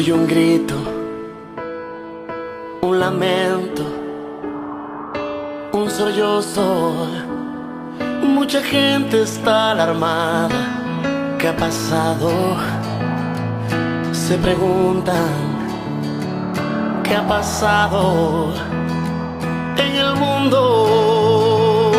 Soy un grito, un lamento, un sollozo. Mucha gente está alarmada. ¿Qué ha pasado? Se preguntan, ¿qué ha pasado en el mundo?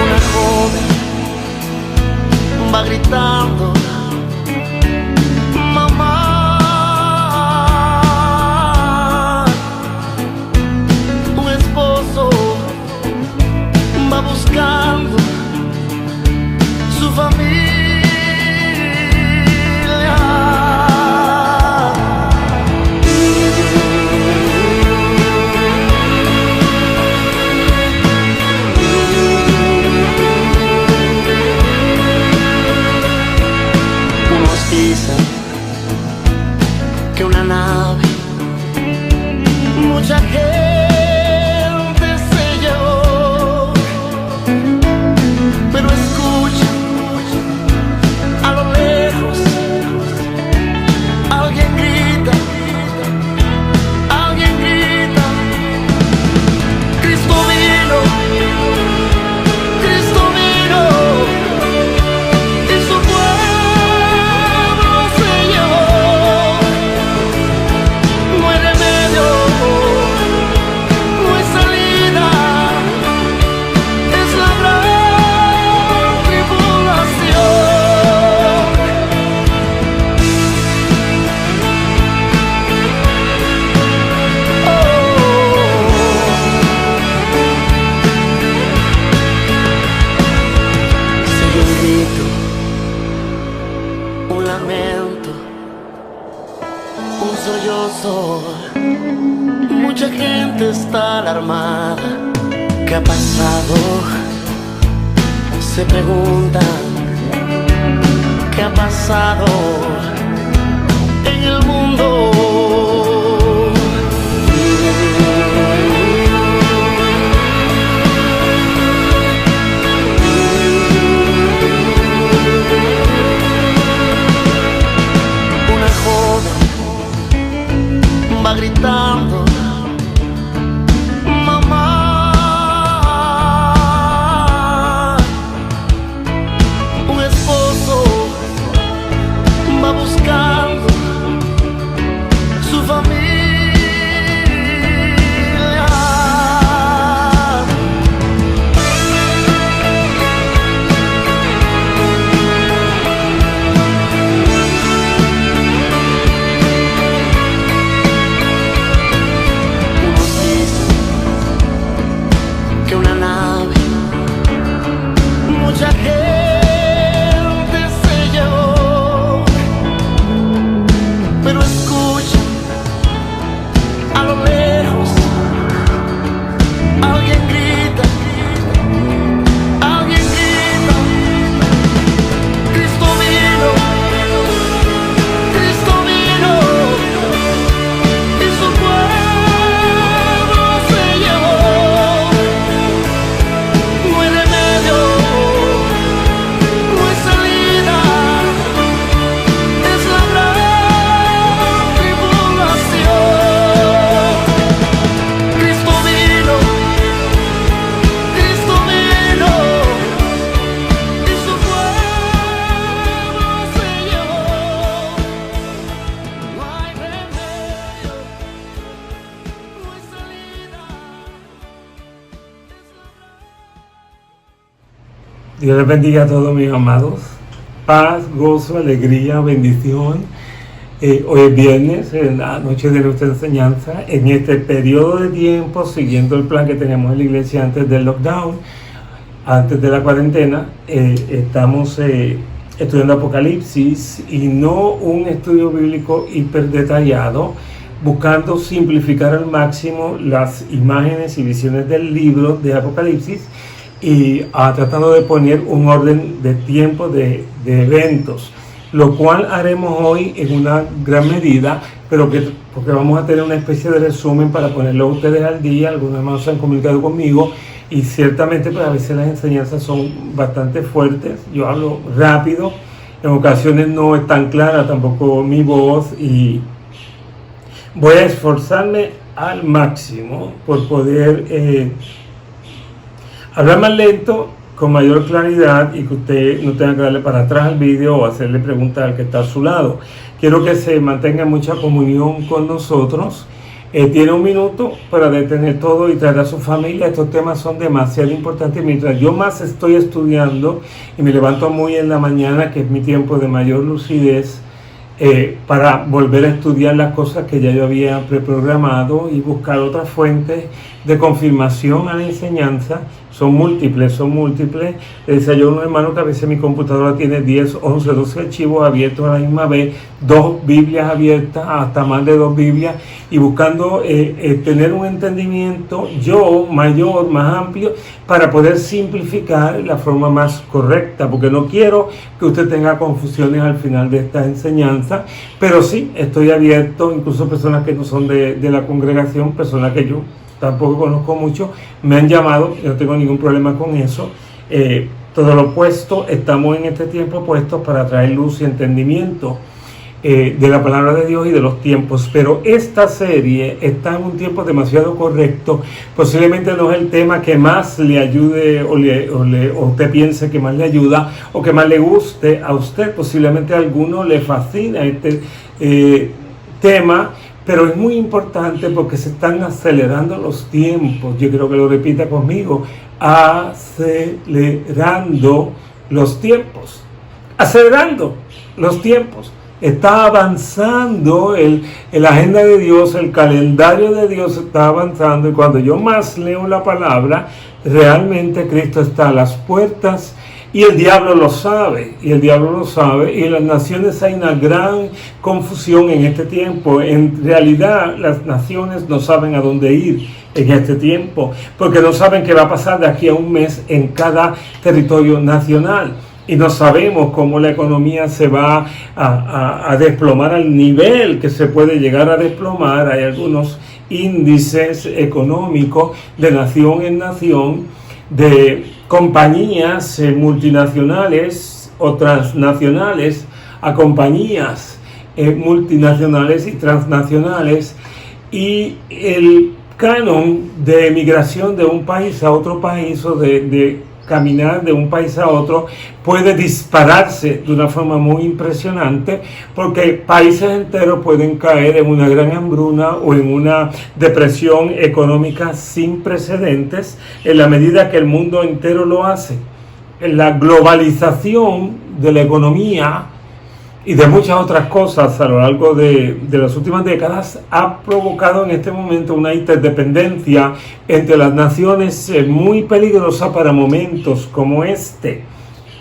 Una joven va gritando, mamá. Un esposo va buscando su familia. Unos dicen que una nave, mucha gente se llevó, pero escucha a lo lejos, alguien grita, alguien grita, Cristo vino, Cristo vino, y su pueblo se llevó. No hay remedio, no hay salida, es la gran tribulación. Soy un grito, un lamento, un sollozo. Mucha gente está alarmada. ¿Qué ha pasado? Se preguntan, ¿qué ha pasado en el mundo? Una joven va gritando, mamá. Un esposo va buscando su familia. Unos dicen que una nave, mucha gente se llevó, pero escucha a lo lejos, alguien grita, alguien grita, Cristo vino, Cristo vino, y su pueblo se llevó. No hay remedio, no hay salida, es la gran tribulación. Cristo vino, Cristo vino, y su pueblo se llevó. No hay remedio, no hay salida, es la gran. Dios les bendiga a todos mis amados. Paz, gozo, alegría, bendición. Hoy es viernes, en la noche de nuestra enseñanza. En este periodo de tiempo, siguiendo el plan que teníamos en la iglesia antes del lockdown, antes de la cuarentena, estamos estudiando Apocalipsis, y no un estudio bíblico hiper detallado, buscando simplificar al máximo las imágenes y visiones del libro de Apocalipsis, y tratando de poner un orden de tiempo de eventos, lo cual haremos hoy en una gran medida porque vamos a tener una especie de resumen para ponerlo a ustedes al día. Algunos hermanos se han comunicado conmigo y ciertamente pues a veces las enseñanzas son bastante fuertes. Yo hablo rápido, en ocasiones no es tan clara tampoco mi voz y voy a esforzarme al máximo por poder hablar más lento, con mayor claridad y que usted no tenga que darle para atrás al vídeo o hacerle preguntas al que está a su lado. Quiero que se mantenga en mucha comunión con nosotros. Tiene un minuto para detener todo y traer a su familia. Estos temas son demasiado importantes. Mientras yo más estoy estudiando y me levanto muy en la mañana, que es mi tiempo de mayor lucidez, para volver a estudiar las cosas que ya yo había preprogramado y buscar otras fuentes de confirmación a la enseñanza. Son múltiples. Le decía yo a un hermano que a veces mi computadora tiene 10, 11, 12 archivos abiertos a la misma vez, 2 Biblias abiertas, hasta más de 2 Biblias, y buscando tener un entendimiento mayor, más amplio, para poder simplificar la forma más correcta, porque no quiero que usted tenga confusiones al final de esta enseñanza, pero sí estoy abierto, incluso personas que no son de la congregación, personas que yo tampoco conozco mucho, me han llamado, yo no tengo ningún problema con eso. Todo lo opuesto, estamos en este tiempo puestos para traer luz y entendimiento de la palabra de Dios y de los tiempos, pero esta serie está en un tiempo demasiado correcto. Posiblemente no es el tema que más le ayude o usted piense que más le ayuda o que más le guste a usted. Posiblemente a alguno le fascina este tema, pero es muy importante porque se están acelerando los tiempos. Yo quiero que lo repita conmigo: acelerando los tiempos. Acelerando los tiempos. Está avanzando la agenda de Dios, el calendario de Dios está avanzando, y cuando yo más leo la palabra, realmente Cristo está a las puertas. Y el diablo lo sabe, y en las naciones hay una gran confusión en este tiempo. En realidad, las naciones no saben a dónde ir en este tiempo, porque no saben qué va a pasar de aquí a un mes en cada territorio nacional. Y no sabemos cómo la economía se va a desplomar al nivel que se puede llegar a desplomar. Hay algunos índices económicos de nación en nación, de compañías multinacionales o transnacionales a compañías multinacionales y transnacionales, y el canon de emigración de un país a otro país o de caminar de un país a otro puede dispararse de una forma muy impresionante, porque países enteros pueden caer en una gran hambruna o en una depresión económica sin precedentes en la medida que el mundo entero lo hace. La globalización de la economía y de muchas otras cosas a lo largo de las últimas décadas ha provocado en este momento una interdependencia entre las naciones muy peligrosa para momentos como este.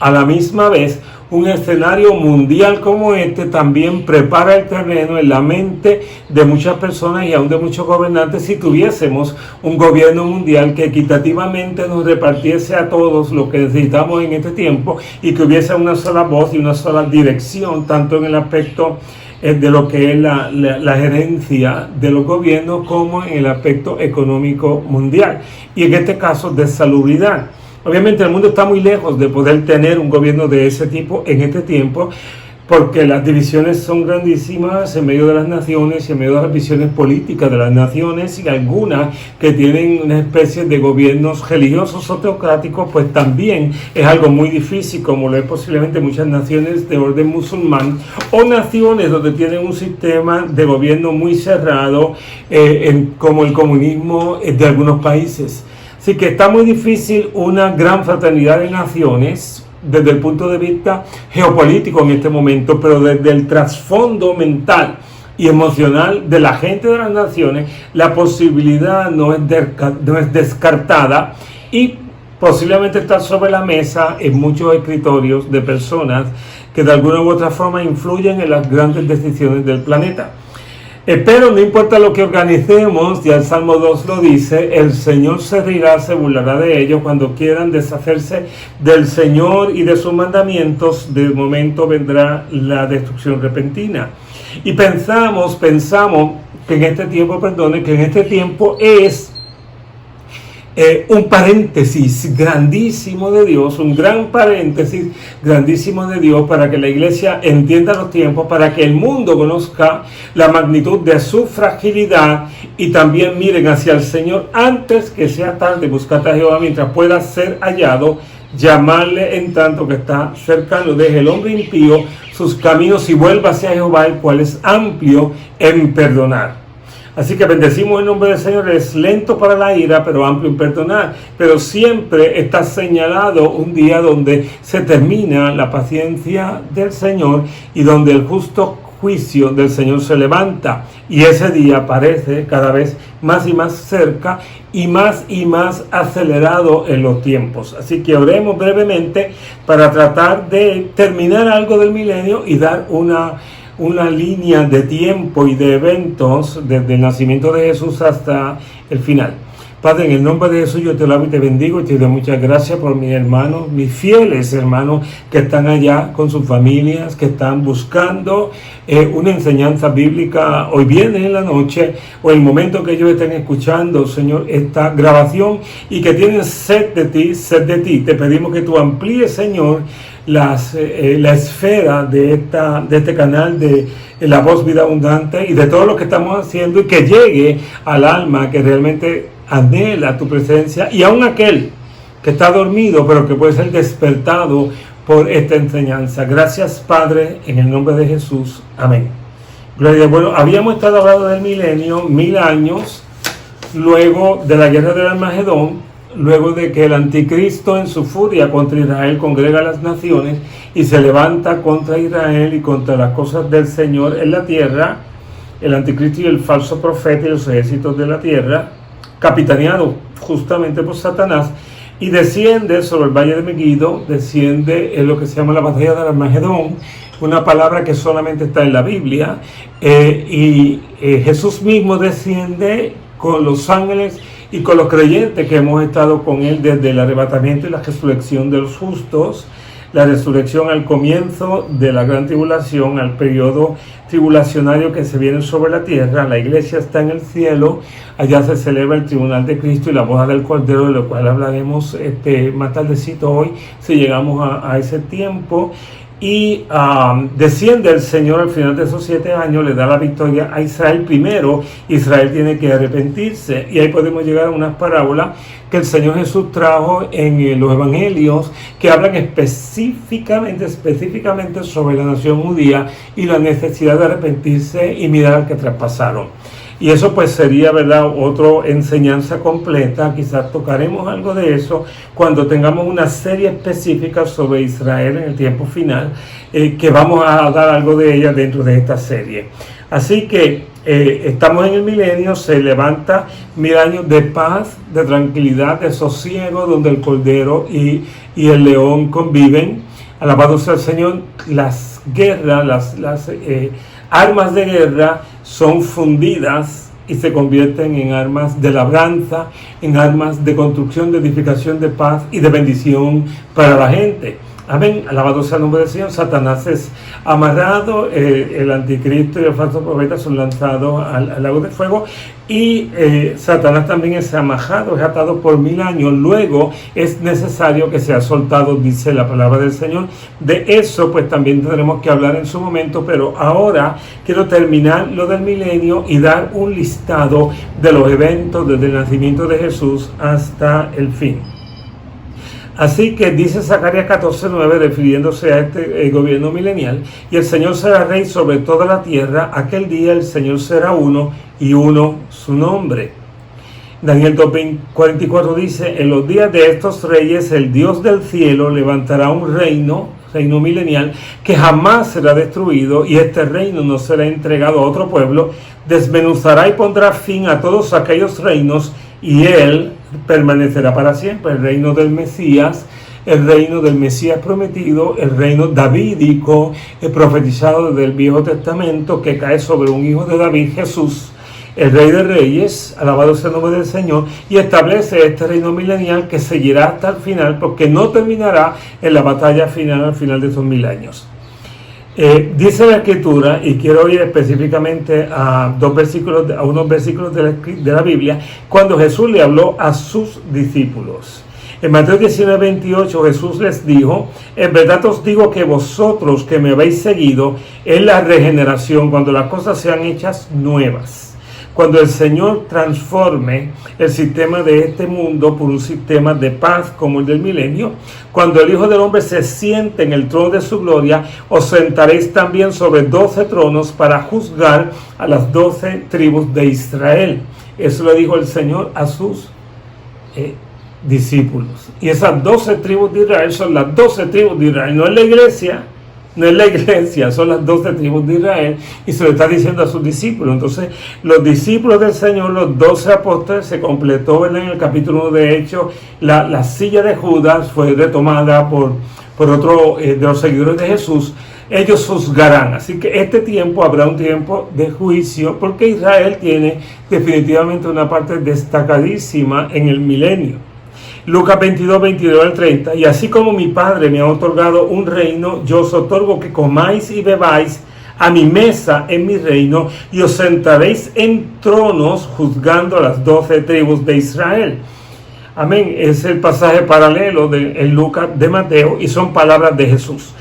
A la misma vez, un escenario mundial como este también prepara el terreno en la mente de muchas personas y aún de muchos gobernantes, si tuviésemos un gobierno mundial que equitativamente nos repartiese a todos lo que necesitamos en este tiempo y que hubiese una sola voz y una sola dirección, tanto en el aspecto de lo que es la gerencia de los gobiernos como en el aspecto económico mundial, y en este caso de salubridad. Obviamente el mundo está muy lejos de poder tener un gobierno de ese tipo en este tiempo, porque las divisiones son grandísimas en medio de las naciones y en medio de las visiones políticas de las naciones, y algunas que tienen una especie de gobiernos religiosos o teocráticos, pues también es algo muy difícil, como lo es posiblemente muchas naciones de orden musulmán o naciones donde tienen un sistema de gobierno muy cerrado, como el comunismo de algunos países. Así que está muy difícil una gran fraternidad de naciones desde el punto de vista geopolítico en este momento, pero desde el trasfondo mental y emocional de la gente de las naciones, la posibilidad no es descartada, y posiblemente está sobre la mesa en muchos escritorios de personas que de alguna u otra forma influyen en las grandes decisiones del planeta. Pero no importa lo que organicemos, ya el Salmo 2 lo dice, el Señor se reirá, se burlará de ellos cuando quieran deshacerse del Señor y de sus mandamientos. De momento vendrá la destrucción repentina. Y pensamos que en este tiempo, que en este tiempo es un paréntesis grandísimo de Dios, un gran paréntesis grandísimo de Dios para que la iglesia entienda los tiempos, para que el mundo conozca la magnitud de su fragilidad y también miren hacia el Señor antes que sea tarde. Buscad a Jehová mientras pueda ser hallado, llamarle en tanto que está cercano. Deje el hombre impío sus caminos y vuelva hacia Jehová, el cual es amplio en perdonar. Así que bendecimos el nombre del Señor. Es lento para la ira, pero amplio en perdonar. Pero siempre está señalado un día donde se termina la paciencia del Señor y donde el justo juicio del Señor se levanta. Y ese día parece cada vez más y más cerca y más acelerado en los tiempos. Así que oremos brevemente para tratar de terminar algo del milenio y dar una línea de tiempo y de eventos desde el nacimiento de Jesús hasta el final. Padre, en el nombre de Jesús yo te alabo y te bendigo y te doy muchas gracias por mis hermanos, mis fieles hermanos que están allá con sus familias, que están buscando una enseñanza bíblica hoy viernes en la noche o el momento que ellos estén escuchando, Señor, esta grabación y que tienen sed de ti, sed de ti. Te pedimos que tú amplíes, Señor, la esfera de este canal de La Voz Vida Abundante y de todo lo que estamos haciendo y que llegue al alma que realmente anhela tu presencia y aún aquel que está dormido pero que puede ser despertado por esta enseñanza. Gracias, Padre, en el nombre de Jesús. Amén. Gloria. Bueno, habíamos estado hablando del milenio, 1000 años luego de la guerra del Armagedón, luego de que el anticristo en su furia contra Israel congrega a las naciones y se levanta contra Israel y contra las cosas del Señor en la tierra, el anticristo y el falso profeta y los ejércitos de la tierra, capitaneado justamente por Satanás, y desciende sobre el valle de Megiddo, desciende en lo que se llama la batalla del Armagedón, una palabra que solamente está en la Biblia, y Jesús mismo desciende con los ángeles y con los creyentes que hemos estado con él desde el arrebatamiento y la resurrección de los justos, la resurrección al comienzo de la gran tribulación, al periodo tribulacionario que se viene sobre la tierra. La iglesia está en el cielo, allá se celebra el tribunal de Cristo y la boda del Cordero, de lo cual hablaremos más tardecito hoy, si llegamos a ese tiempo. Y desciende el Señor al final de esos 7 años, le da la victoria a Israel. Primero, Israel tiene que arrepentirse, y ahí podemos llegar a unas parábolas que el Señor Jesús trajo en los evangelios, que hablan específicamente sobre la nación judía y la necesidad de arrepentirse y mirar al que traspasaron. Y eso pues sería, ¿verdad?, otra enseñanza completa. Quizás tocaremos algo de eso cuando tengamos una serie específica sobre Israel en el tiempo final, que vamos a dar algo de ella dentro de esta serie. Así que estamos en el milenio, se levanta 1000 años de paz, de tranquilidad, de sosiego, donde el Cordero y el león conviven. Alabado sea el Señor. Las guerras, las armas de guerra son fundidas y se convierten en armas de labranza, en armas de construcción, de edificación, de paz y de bendición para la gente. Amén. Alabado sea el nombre del Señor. Satanás es amarrado, el anticristo y el falso profeta son lanzados al lago de fuego, y Satanás también es amajado, es atado por 1000 años. Luego es necesario que sea soltado, dice la palabra del Señor. De eso pues también tendremos que hablar en su momento, pero ahora quiero terminar lo del milenio y dar un listado de los eventos desde el nacimiento de Jesús hasta el fin. Así que dice Zacarías 14:9, refiriéndose a este gobierno milenial: y el Señor será rey sobre toda la tierra, aquel día el Señor será uno, y uno su nombre. Daniel 2:44 dice: en los días de estos reyes el Dios del cielo levantará un reino milenial que jamás será destruido, y este reino no será entregado a otro pueblo. Desmenuzará y pondrá fin a todos aquellos reinos, y él permanecerá para siempre. El reino del Mesías el reino del Mesías prometido, el reino davídico, profetizado del Viejo Testamento, que cae sobre un hijo de David, Jesús, el Rey de Reyes, alabado sea el nombre del Señor, y establece este reino milenial que seguirá hasta el final, porque no terminará en la batalla final al final de esos 1000 años. Dice la Escritura, y quiero ir específicamente a unos versículos de la Biblia, cuando Jesús le habló a sus discípulos. En Mateo 19:28 Jesús les dijo: en verdad os digo que vosotros que me habéis seguido en la regeneración, cuando las cosas sean hechas nuevas, cuando el Señor transforme el sistema de este mundo por un sistema de paz como el del milenio, cuando el Hijo del Hombre se siente en el trono de su gloria, os sentaréis también sobre 12 tronos para juzgar a las 12 tribus de Israel. Eso le dijo el Señor a sus discípulos. Y esas 12 tribus de Israel son las 12 tribus de Israel, no es la iglesia. No es la iglesia, son las 12 tribus de Israel, y se lo está diciendo a sus discípulos. Entonces, los discípulos del Señor, los 12 apóstoles, se completó en el capítulo 1 de Hechos. La silla de Judas fue retomada por otro de los seguidores de Jesús. Ellos juzgarán. Así que este tiempo habrá un tiempo de juicio, porque Israel tiene definitivamente una parte destacadísima en el milenio. Lucas 22, 22 al 30, y así como mi Padre me ha otorgado un reino, yo os otorgo que comáis y bebáis a mi mesa en mi reino, y os sentaréis en tronos juzgando a las 12 tribus de Israel. Amén. Es el pasaje paralelo en Lucas de Mateo, y son palabras de Jesús.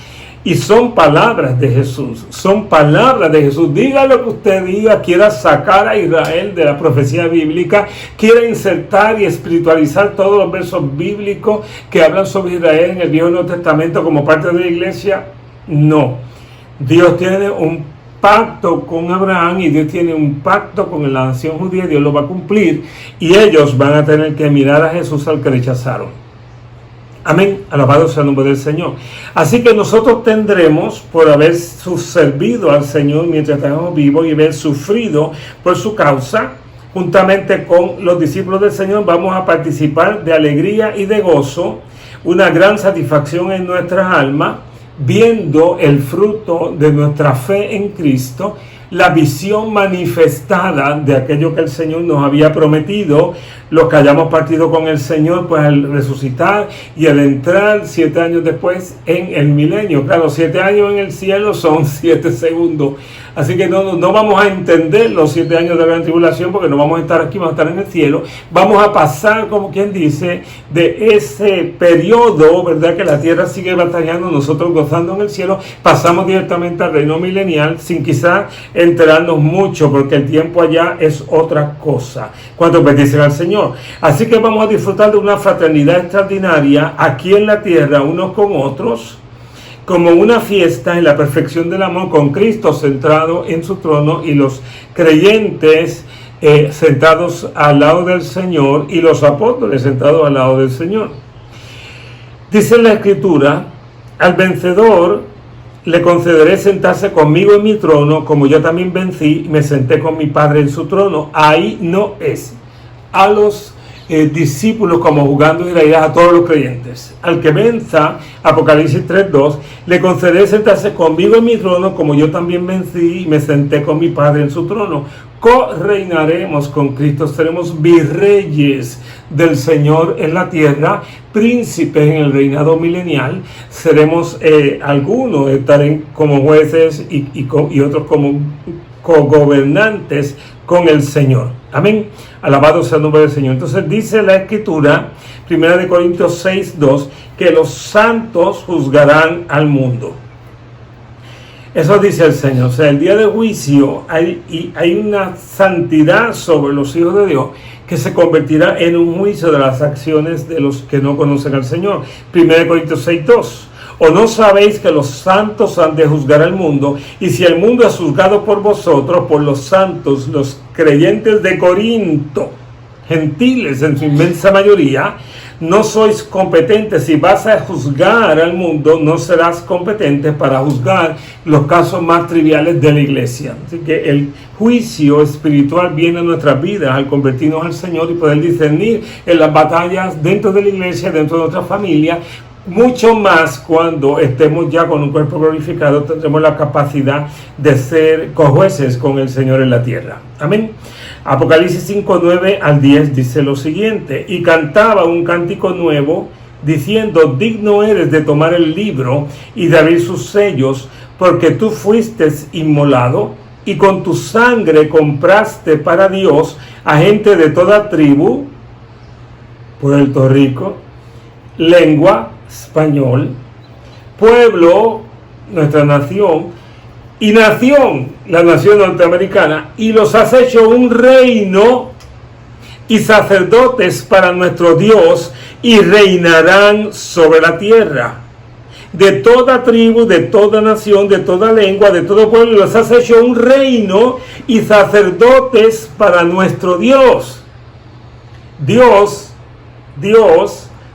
Y son palabras de Jesús, son palabras de Jesús. Diga lo que usted diga, quiera sacar a Israel de la profecía bíblica, quiera insertar y espiritualizar todos los versos bíblicos que hablan sobre Israel en el Viejo y Nuevo Testamento como parte de la iglesia. No, Dios tiene un pacto con Abraham, y Dios tiene un pacto con la nación judía. Dios lo va a cumplir, y ellos van a tener que mirar a Jesús al que rechazaron. Amén, alabado sea el nombre del Señor. Así que nosotros tendremos, por haber servido al Señor mientras estamos vivos y haber sufrido por su causa, juntamente con los discípulos del Señor, vamos a participar de alegría y de gozo, una gran satisfacción en nuestras almas, viendo el fruto de nuestra fe en Cristo, la visión manifestada de aquello que el Señor nos había prometido, los que hayamos partido con el Señor, pues al resucitar y al entrar 7 años después en el milenio. Claro, 7 años en el cielo son 7 segundos. Así que no vamos a entender los 7 años de la gran tribulación, porque no vamos a estar aquí, vamos a estar en el cielo. Vamos a pasar, como quien dice, de ese periodo, ¿verdad?, que la tierra sigue batallando, nosotros gozando en el cielo, pasamos directamente al reino milenial, sin quizás enterarnos mucho, porque el tiempo allá es otra cosa, cuando bendicen al Señor. Así que vamos a disfrutar de una fraternidad extraordinaria aquí en la tierra, unos con otros, como una fiesta en la perfección del amor, con Cristo centrado en su trono y los creyentes sentados al lado del Señor, y los apóstoles sentados al lado del Señor. Dice la Escritura: al vencedor le concederé sentarse conmigo en mi trono, como yo también vencí y me senté con mi Padre en su trono. Ahí no es a los discípulos como jugando Israel, a todos los creyentes. Al que venza, Apocalipsis 3:2, le concederé sentarse conmigo en mi trono, como yo también vencí y me senté con mi Padre en su trono. Co-reinaremos con Cristo, seremos virreyes del Señor en la tierra, príncipes en el reinado milenial. Seremos algunos estarán como jueces y otros como cogobernantes con el Señor. Amén. Alabado sea el nombre del Señor. Entonces dice la Escritura, 1 Corintios 6:2, que los santos juzgarán al mundo. Eso dice el Señor. O sea, el día de juicio hay una santidad sobre los hijos de Dios que se convertirá en un juicio de las acciones de los que no conocen al Señor. 1 Corintios 6:2. ¿O no sabéis que los santos han de juzgar al mundo? Y si el mundo es juzgado por vosotros, por los santos, los creyentes de Corinto, gentiles en su inmensa mayoría, no sois competentes. Si vas a juzgar al mundo, no serás competente para juzgar los casos más triviales de la iglesia. Así que el juicio espiritual viene a nuestras vidas al convertirnos al Señor y poder discernir en las batallas dentro de la iglesia, dentro de nuestra familia, mucho más cuando estemos ya con un cuerpo glorificado, tendremos la capacidad de ser cojueces con el Señor en la tierra. Amén. Apocalipsis 5, 9 al 10 dice lo siguiente: y cantaba un cántico nuevo, diciendo: digno eres de tomar el libro y de abrir sus sellos, porque tú fuiste inmolado, y con tu sangre compraste para Dios a gente de toda tribu, Puerto Rico, lengua, español, pueblo, nuestra nación, y nación, la nación norteamericana, y los has hecho un reino y sacerdotes para nuestro Dios, y reinarán sobre la tierra. De toda tribu, de toda nación, de toda lengua, de todo pueblo, y los has hecho un reino y sacerdotes para nuestro Dios. Dios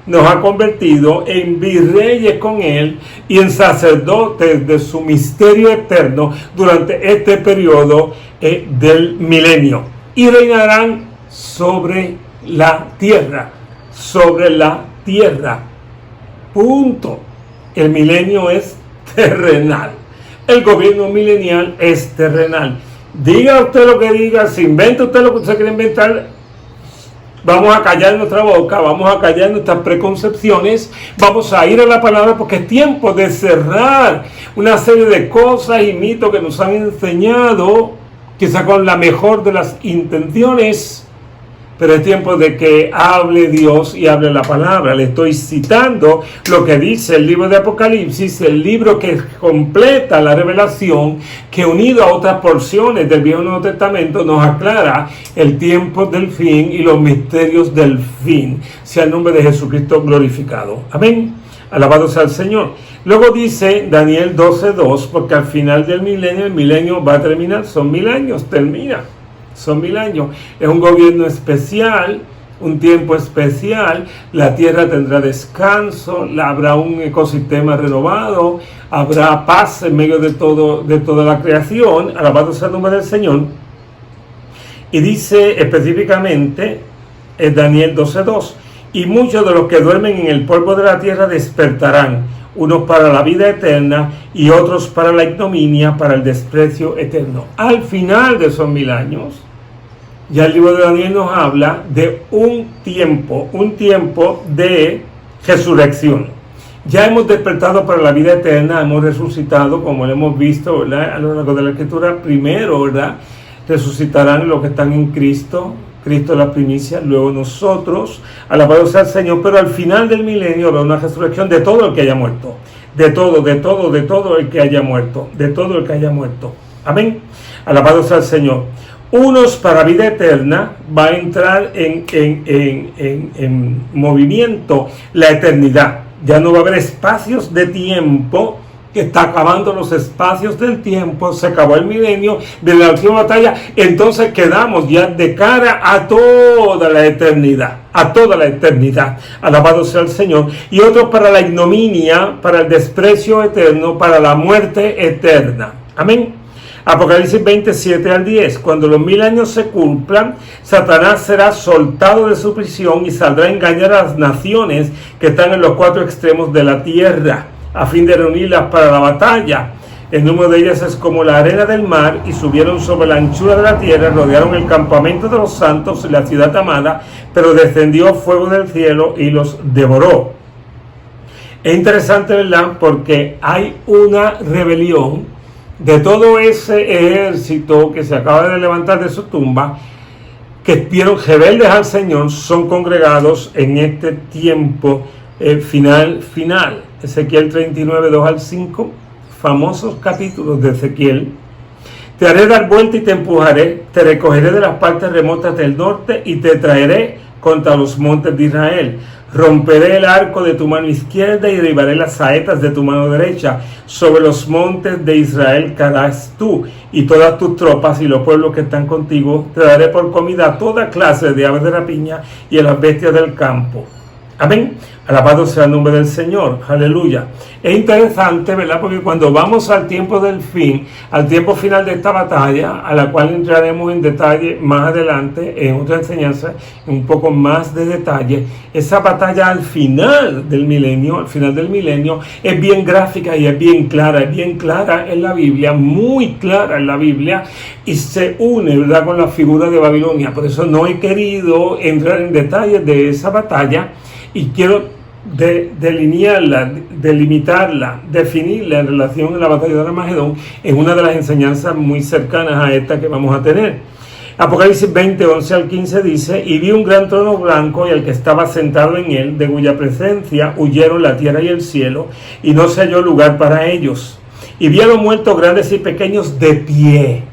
nos ha convertido en virreyes con Él y en sacerdotes de su misterio eterno durante este periodo del milenio. Y reinarán sobre la tierra. Sobre la tierra. Punto. El milenio es terrenal. El gobierno milenial es terrenal. Diga usted lo que diga, se invente usted lo que usted quiere inventar. Vamos a callar nuestra boca, vamos a callar nuestras preconcepciones, vamos a ir a la palabra, porque es tiempo de cerrar una serie de cosas y mitos que nos han enseñado, quizá con la mejor de las intenciones, pero es tiempo de que hable Dios y hable la palabra. Le estoy citando lo que dice el libro de Apocalipsis, el libro que completa la revelación, que unido a otras porciones del Viejo y Nuevo Testamento nos aclara el tiempo del fin y los misterios del fin. Sea el nombre de Jesucristo glorificado. Amén. Alabado sea el Señor. Luego dice Daniel 12:2, porque al final del milenio, el milenio va a terminar, son 1000 años, termina. Son 1000 años. Es un gobierno especial, un tiempo especial. La tierra tendrá descanso, habrá un ecosistema renovado, habrá paz en medio de toda la creación. Alabado sea el nombre del Señor. Y dice específicamente Daniel 12:2: y muchos de los que duermen en el polvo de la tierra despertarán, unos para la vida eterna y otros para la ignominia, para el desprecio eterno. Al final de esos 1000 años, ya el libro de Daniel nos habla de un tiempo de resurrección. Ya hemos despertado para la vida eterna, hemos resucitado, como lo hemos visto, ¿verdad?, a lo largo de la Escritura. Primero, ¿verdad?, resucitarán los que están en Cristo. Cristo es la primicia, luego nosotros, alabado sea el Señor, pero al final del milenio habrá una resurrección de todo el que haya muerto, de todo el que haya muerto, de todo el que haya muerto. Amén. Alabado sea el Señor. Unos para vida eterna, va a entrar en movimiento la eternidad. Ya no va a haber espacios de tiempo, que está acabando los espacios del tiempo, se acabó el milenio de la última batalla, entonces quedamos ya de cara a toda la eternidad, alabado sea el Señor. Y otros para la ignominia, para el desprecio eterno, para la muerte eterna. Amén. Apocalipsis 27 al 10: cuando los 1000 años se cumplan, Satanás será soltado de su prisión y saldrá a engañar a las naciones que están en los 4 extremos de la tierra, a fin de reunirlas para la batalla. El número de ellas es como la arena del mar, y subieron sobre la anchura de la tierra, rodearon el campamento de los santos y la ciudad amada, pero descendió fuego del cielo y los devoró. Es interesante, ¿verdad?, porque hay una rebelión de todo ese ejército que se acaba de levantar de su tumba, que vieron rebeldes al Señor, son congregados en este tiempo final. Ezequiel 39, 2 al 5, famosos capítulos de Ezequiel. Te haré dar vuelta y te empujaré, te recogeré de las partes remotas del norte y te traeré contra los montes de Israel. Romperé el arco de tu mano izquierda y derribaré las saetas de tu mano derecha. Sobre los montes de Israel caerás tú y todas tus tropas y los pueblos que están contigo. Te daré por comida a toda clase de aves de rapiña y a las bestias del campo. Amén. Alabado sea el nombre del Señor. Aleluya. Es interesante, ¿verdad? Porque cuando vamos al tiempo del fin, al tiempo final de esta batalla, a la cual entraremos en detalle más adelante, en otra enseñanza, un poco más de detalle, esa batalla al final del milenio, es bien gráfica y es bien clara en la Biblia, muy clara en la Biblia, y se une, ¿verdad?, con la figura de Babilonia. Por eso no he querido entrar en detalles de esa batalla, y quiero delimitarla, definirla en relación a la batalla de Armagedón en una de las enseñanzas muy cercanas a esta que vamos a tener. Apocalipsis 20, 11 al 15 dice: y vi un gran trono blanco y al que estaba sentado en él, de cuya presencia huyeron la tierra y el cielo, y no se halló lugar para ellos. Y vi a los muertos grandes y pequeños de pie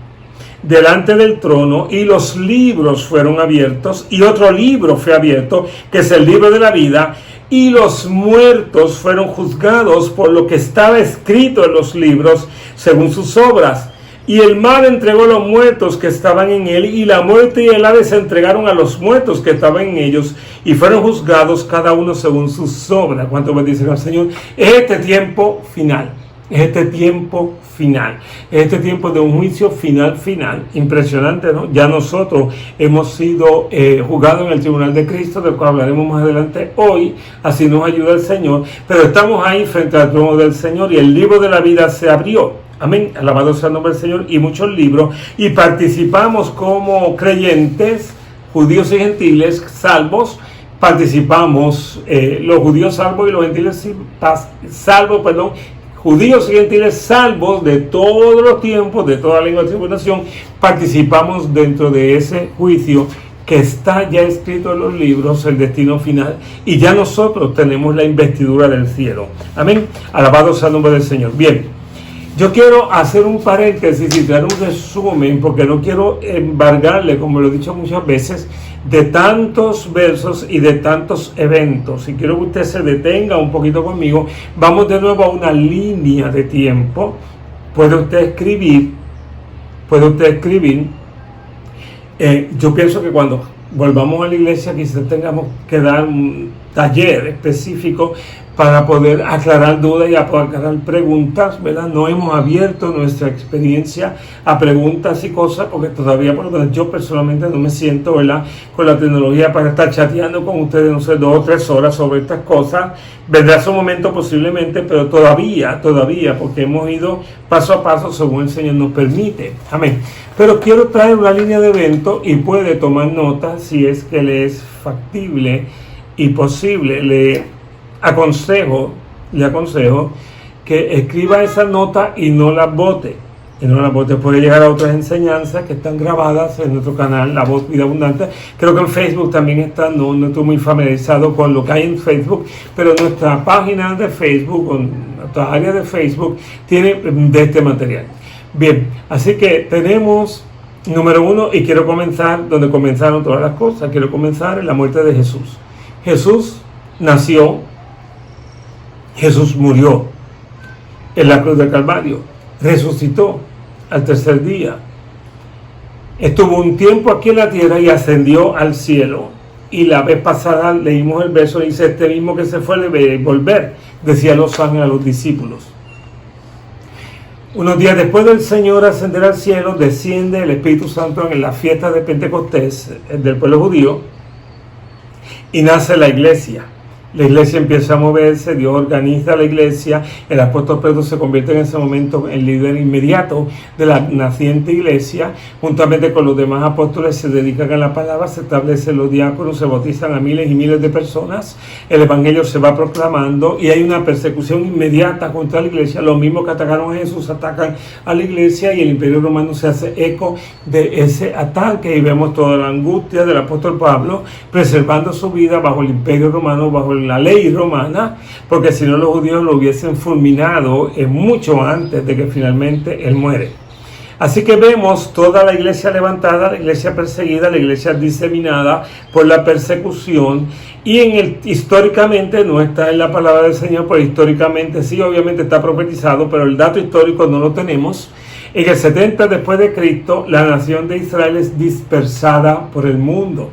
delante del trono, y los libros fueron abiertos, y otro libro fue abierto, que es el libro de la vida, y los muertos fueron juzgados por lo que estaba escrito en los libros, según sus obras. Y el mar entregó a los muertos que estaban en él, y la muerte y el Hades se entregaron a los muertos que estaban en ellos, y fueron juzgados cada uno según sus obras. ¿Cuánto bendicen al Señor? Este tiempo final. Este tiempo de un juicio final, impresionante, ¿no? Ya nosotros hemos sido juzgados en el tribunal de Cristo, del cual hablaremos más adelante hoy, así nos ayuda el Señor, pero estamos ahí frente al trono del Señor, y el libro de la vida se abrió. Amén, alabado sea el nombre del Señor, y muchos libros, y participamos como creyentes, judíos y gentiles, salvos. Participamos, los judíos salvos y los gentiles salvos, judíos y gentiles salvos de todos los tiempos, de toda lengua de tribulación, participamos dentro de ese juicio que está ya escrito en los libros, el destino final, y ya nosotros tenemos la investidura del cielo. Amén, alabado sea el nombre del Señor. Bien, yo quiero hacer un paréntesis y traer un resumen, porque no quiero embargarle, como lo he dicho muchas veces, de tantos versos y de tantos eventos. Y quiero que usted se detenga un poquito conmigo. Vamos de nuevo a una línea de tiempo. Puede usted escribir. Yo pienso que cuando volvamos a la iglesia quizás tengamos que dar un taller específico para poder aclarar dudas y aclarar preguntas, ¿verdad? No hemos abierto nuestra experiencia a preguntas y cosas, porque todavía, por lo menos yo personalmente no me siento, ¿verdad?, con la tecnología para estar chateando con ustedes, no sé, 2 o 3 horas sobre estas cosas. Vendrá su momento posiblemente, pero todavía, porque hemos ido paso a paso según el Señor nos permite. Amén. Pero quiero traer una línea de evento, y puede tomar nota si es que le es factible y posible. Le aconsejo que escriba esa nota y no la bote. Puede llegar a otras enseñanzas que están grabadas en nuestro canal, La Voz Vida Abundante. Creo que en Facebook también está, no estoy muy familiarizado con lo que hay en Facebook, pero nuestra página de Facebook, nuestra área de Facebook, tiene de este material. Bien, así que tenemos, número 1, y quiero comenzar donde comenzaron todas las cosas. Quiero comenzar en la muerte de Jesús. Jesús nació, Jesús murió en la cruz del Calvario, resucitó al tercer día, estuvo un tiempo aquí en la tierra y ascendió al cielo. Y la vez pasada leímos el verso, dice: este mismo que se fue debe volver, decía los ángeles a los discípulos. Unos días después del Señor ascender al cielo, desciende el Espíritu Santo en la fiesta de Pentecostés del pueblo judío, y nace la iglesia. La iglesia empieza a moverse, Dios organiza la iglesia, el apóstol Pedro se convierte en ese momento en líder inmediato de la naciente iglesia, juntamente con los demás apóstoles se dedican a la palabra, se establecen los diáconos, se bautizan a miles y miles de personas, el evangelio se va proclamando y hay una persecución inmediata contra la iglesia. Los mismos que atacaron a Jesús atacan a la iglesia, y el imperio romano se hace eco de ese ataque, y vemos toda la angustia del apóstol Pablo preservando su vida bajo el imperio romano, bajo la ley romana, porque si no los judíos lo hubiesen fulminado mucho antes de que finalmente él muere. Así que vemos toda la iglesia levantada, la iglesia perseguida, la iglesia diseminada por la persecución, y históricamente no está en la palabra del Señor, pero históricamente sí, obviamente está profetizado, pero el dato histórico no lo tenemos. En el 70 después de Cristo, la nación de Israel es dispersada por el mundo.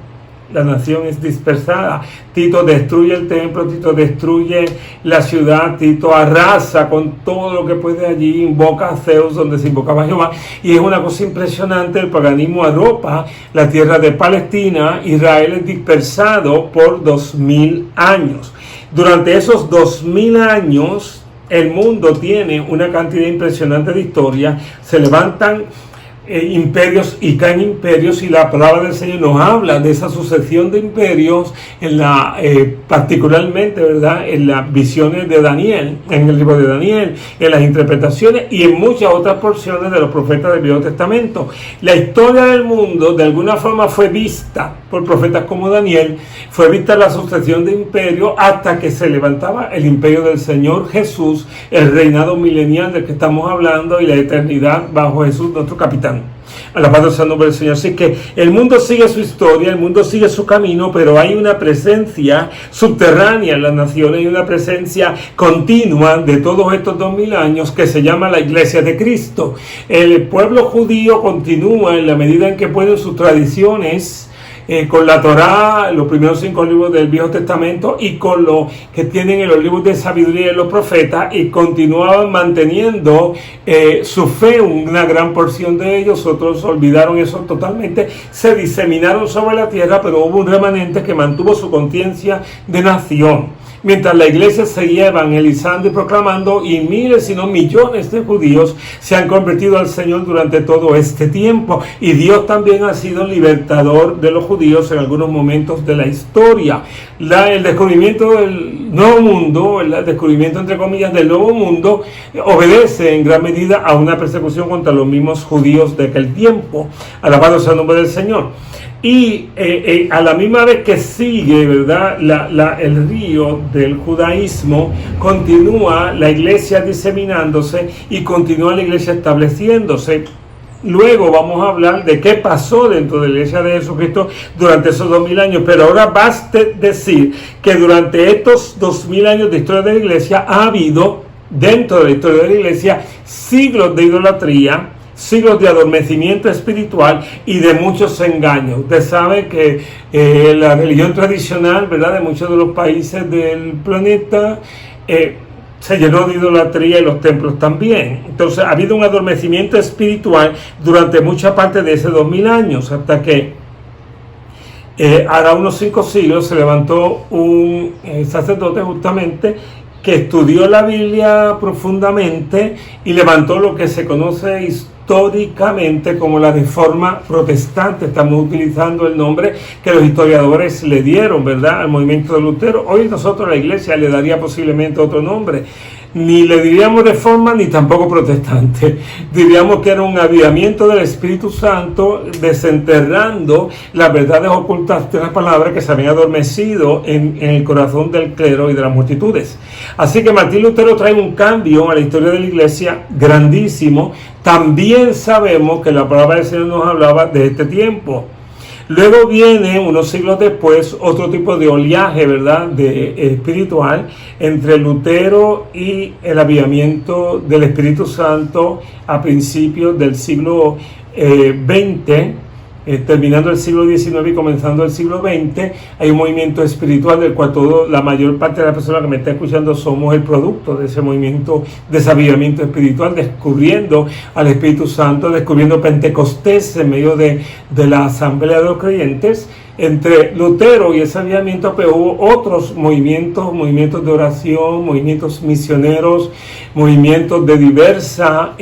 la nación es dispersada. Tito destruye el templo, Tito destruye la ciudad, Tito arrasa con todo lo que puede allí, invoca a Zeus donde se invocaba a Jehová, y es una cosa impresionante. El paganismo arropa la tierra de Palestina. Israel es dispersado por 2000 años. Durante esos 2000 años el mundo tiene una cantidad impresionante de historia. Se levantan imperios y caen imperios, y la palabra del Señor nos habla de esa sucesión de imperios en particularmente, ¿verdad?, en las visiones de Daniel, en el libro de Daniel, en las interpretaciones y en muchas otras porciones de los profetas del Viejo Testamento. La historia del mundo de alguna forma fue vista por profetas como Daniel, fue vista la sucesión de imperios hasta que se levantaba el imperio del Señor Jesús, el reinado milenial del que estamos hablando, y la eternidad bajo Jesús, nuestro capitán. Alabado sea el nombre del Señor. Así que el mundo sigue su historia, el mundo sigue su camino, pero hay una presencia subterránea en las naciones, hay una presencia continua de todos estos 2000 años que se llama la Iglesia de Cristo. El pueblo judío continúa en la medida en que pueden sus tradiciones, con la Torá, los primeros 5 libros del Viejo Testamento, y con lo que tienen en los libros de sabiduría de los profetas, y continuaban manteniendo su fe. Una gran porción de ellos, otros olvidaron eso totalmente, se diseminaron sobre la tierra, pero hubo un remanente que mantuvo su conciencia de nación. Mientras la iglesia seguía evangelizando y proclamando, y miles, si no millones de judíos se han convertido al Señor durante todo este tiempo. Y Dios también ha sido libertador de los judíos en algunos momentos de la historia. El descubrimiento del nuevo mundo, el descubrimiento entre comillas del nuevo mundo, obedece en gran medida a una persecución contra los mismos judíos de aquel tiempo. Alabado sea el nombre del Señor. Y a la misma vez que sigue, ¿verdad?, el río del judaísmo, continúa la iglesia diseminándose y continúa la iglesia estableciéndose. Luego vamos a hablar de qué pasó dentro de la iglesia de Jesucristo durante esos 2000 años. Pero ahora baste decir que durante estos 2000 años de historia de la iglesia ha habido, dentro de la historia de la iglesia, siglos de idolatría, siglos de adormecimiento espiritual y de muchos engaños. Usted sabe que la religión tradicional, ¿verdad?, de muchos de los países del planeta se llenó de idolatría, y los templos también. Entonces ha habido un adormecimiento espiritual durante mucha parte de esos 2000 años, hasta que hará unos 5 siglos se levantó un sacerdote justamente que estudió la Biblia profundamente y levantó lo que se conoce históricamente como la Reforma Protestante. Estamos utilizando el nombre que los historiadores le dieron, ¿verdad?, al movimiento de Lutero. Hoy nosotros, la iglesia, le daría posiblemente otro nombre. Ni le diríamos reforma ni tampoco protestante. Diríamos que era un avivamiento del Espíritu Santo, desenterrando las verdades ocultas de la palabra que se habían adormecido en el corazón del clero y de las multitudes. Así que Martín Lutero trae un cambio a la historia de la iglesia grandísimo. También sabemos que la palabra del Señor nos hablaba de este tiempo. Luego viene, unos siglos después, otro tipo de oleaje, ¿verdad?, espiritual, entre Lutero y el avivamiento del Espíritu Santo a principios del siglo XX, terminando el siglo XIX y comenzando el siglo XX. Hay un movimiento espiritual del cual la mayor parte de las personas que me está escuchando somos el producto de ese movimiento, de ese avivamiento espiritual, descubriendo al Espíritu Santo, descubriendo Pentecostés en medio de la asamblea de los creyentes. Entre Lutero y ese avivamiento, pero hubo otros movimientos de oración, movimientos misioneros, movimientos de diversa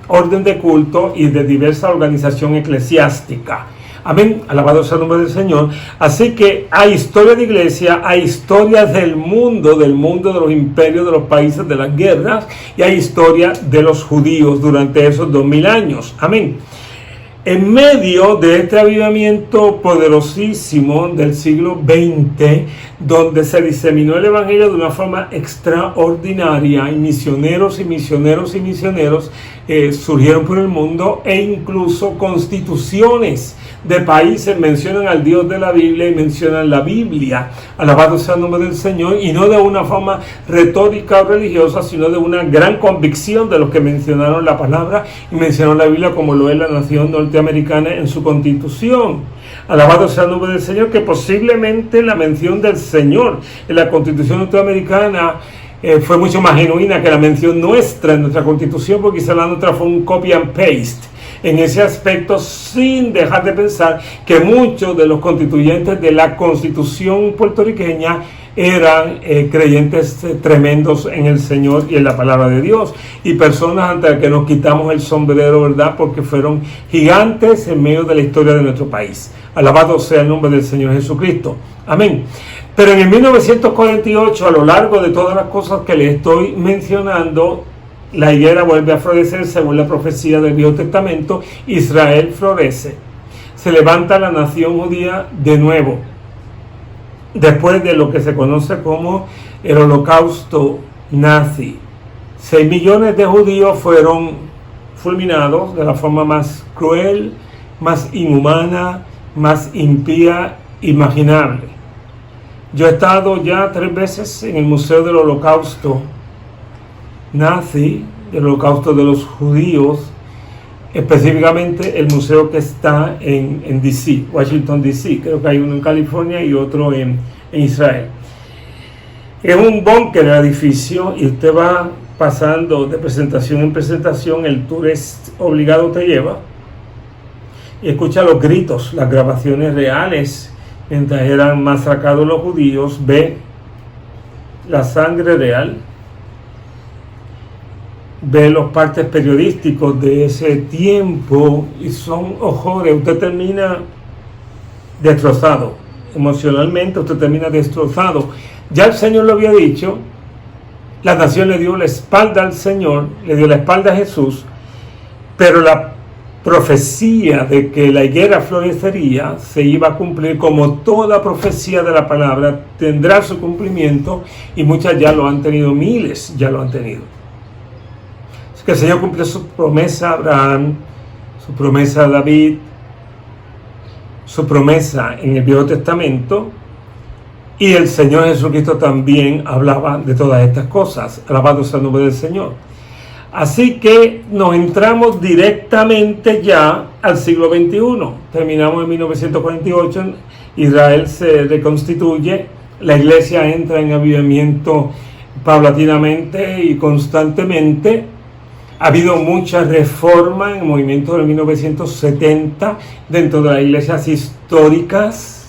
orden de culto y de diversa organización eclesiástica. Amén, alabado sea el nombre del Señor. Así que hay historia de iglesia, hay historia del mundo, de los imperios, de los países, de las guerras, y hay historia de los judíos durante esos 2000 años. Amén. En medio de este avivamiento poderosísimo del siglo XX, donde se diseminó el evangelio de una forma extraordinaria, y misioneros surgieron por el mundo, e incluso constituciones de países mencionan al Dios de la Biblia y mencionan la Biblia. Alabado sea el nombre del Señor, y no de una forma retórica o religiosa, sino de una gran convicción de los que mencionaron la palabra y mencionaron la Biblia, como lo es la nación norteamericana norteamericana en su constitución. Alabado sea el nombre del Señor, que posiblemente la mención del Señor en la constitución norteamericana fue mucho más genuina que la mención nuestra en nuestra constitución, porque quizá la nuestra fue un copy and paste en ese aspecto, sin dejar de pensar que muchos de los constituyentes de la constitución puertorriqueña eran creyentes tremendos en el Señor y en la palabra de Dios, y personas ante las que nos quitamos el sombrero, ¿verdad? Porque fueron gigantes en medio de la historia de nuestro país. Alabado sea el nombre del Señor Jesucristo. Amén. Pero en el 1948, a lo largo de todas las cosas que les estoy mencionando, la higuera vuelve a florecer según la profecía del Viejo Testamento. Israel florece. Se levanta la nación judía de nuevo, después de lo que se conoce como el Holocausto nazi. 6 millones de judíos fueron fulminados de la forma más cruel, más inhumana, más impía imaginable. Yo he estado ya 3 veces en el Museo del Holocausto nazi, del Holocausto de los judíos, específicamente el museo que está en DC, Washington DC. Creo que hay uno en California y otro en Israel. Es un búnker el edificio, y usted va pasando de presentación en presentación. El tour es obligado, te lleva y escucha los gritos, las grabaciones reales mientras eran masacrados los judíos. Ve la sangre real, ve los partes periodísticos de ese tiempo, y son horrores. Usted termina destrozado emocionalmente, usted termina destrozado. Ya el Señor lo había dicho, la nación le dio la espalda al Señor, le dio la espalda a Jesús, pero la profecía de que la higuera florecería se iba a cumplir, como toda profecía de la palabra tendrá su cumplimiento, y muchas ya lo han tenido, miles ya lo han tenido. Que el Señor cumplió su promesa a Abraham, su promesa a David, su promesa en el Viejo Testamento, y el Señor Jesucristo también hablaba de todas estas cosas. Alabado sea el nombre del Señor. Así que nos entramos directamente ya al siglo XXI. Terminamos en 1948, Israel se reconstituye, la iglesia entra en avivamiento paulatinamente y constantemente. Ha habido mucha reforma en el movimiento de 1970 dentro de las iglesias históricas.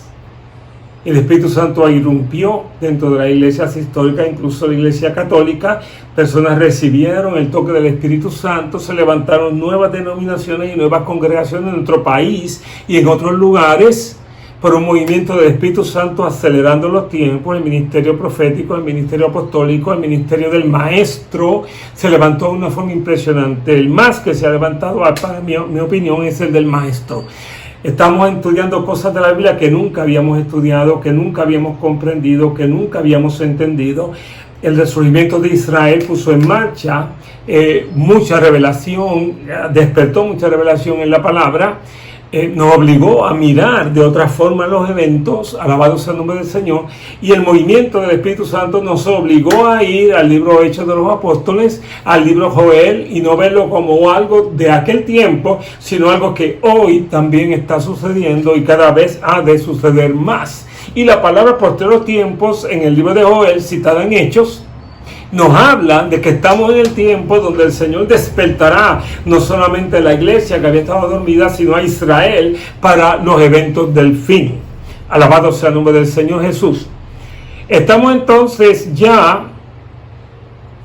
El Espíritu Santo irrumpió dentro de las iglesias históricas, incluso la iglesia católica. Personas recibieron el toque del Espíritu Santo, se levantaron nuevas denominaciones y nuevas congregaciones en nuestro país y en otros lugares, por un movimiento del Espíritu Santo acelerando los tiempos. El ministerio profético, el ministerio apostólico, el ministerio del maestro se levantó de una forma impresionante. El más que se ha levantado, para mi opinión, es el del maestro. Estamos estudiando cosas de la Biblia que nunca habíamos estudiado, que nunca habíamos comprendido, que nunca habíamos entendido. El resurgimiento de Israel puso en marcha mucha revelación, despertó mucha revelación en la palabra. Nos obligó a mirar de otra forma los eventos, alabado sea el nombre del Señor, y el movimiento del Espíritu Santo nos obligó a ir al libro Hechos de los Apóstoles, al libro Joel, y no verlo como algo de aquel tiempo, sino algo que hoy también está sucediendo y cada vez ha de suceder más. Y la palabra posteriores tiempos en el libro de Joel, citada en Hechos, nos habla de que estamos en el tiempo donde el Señor despertará no solamente a la iglesia que había estado dormida, sino a Israel para los eventos del fin. Alabado sea el nombre del Señor Jesús. Estamos entonces ya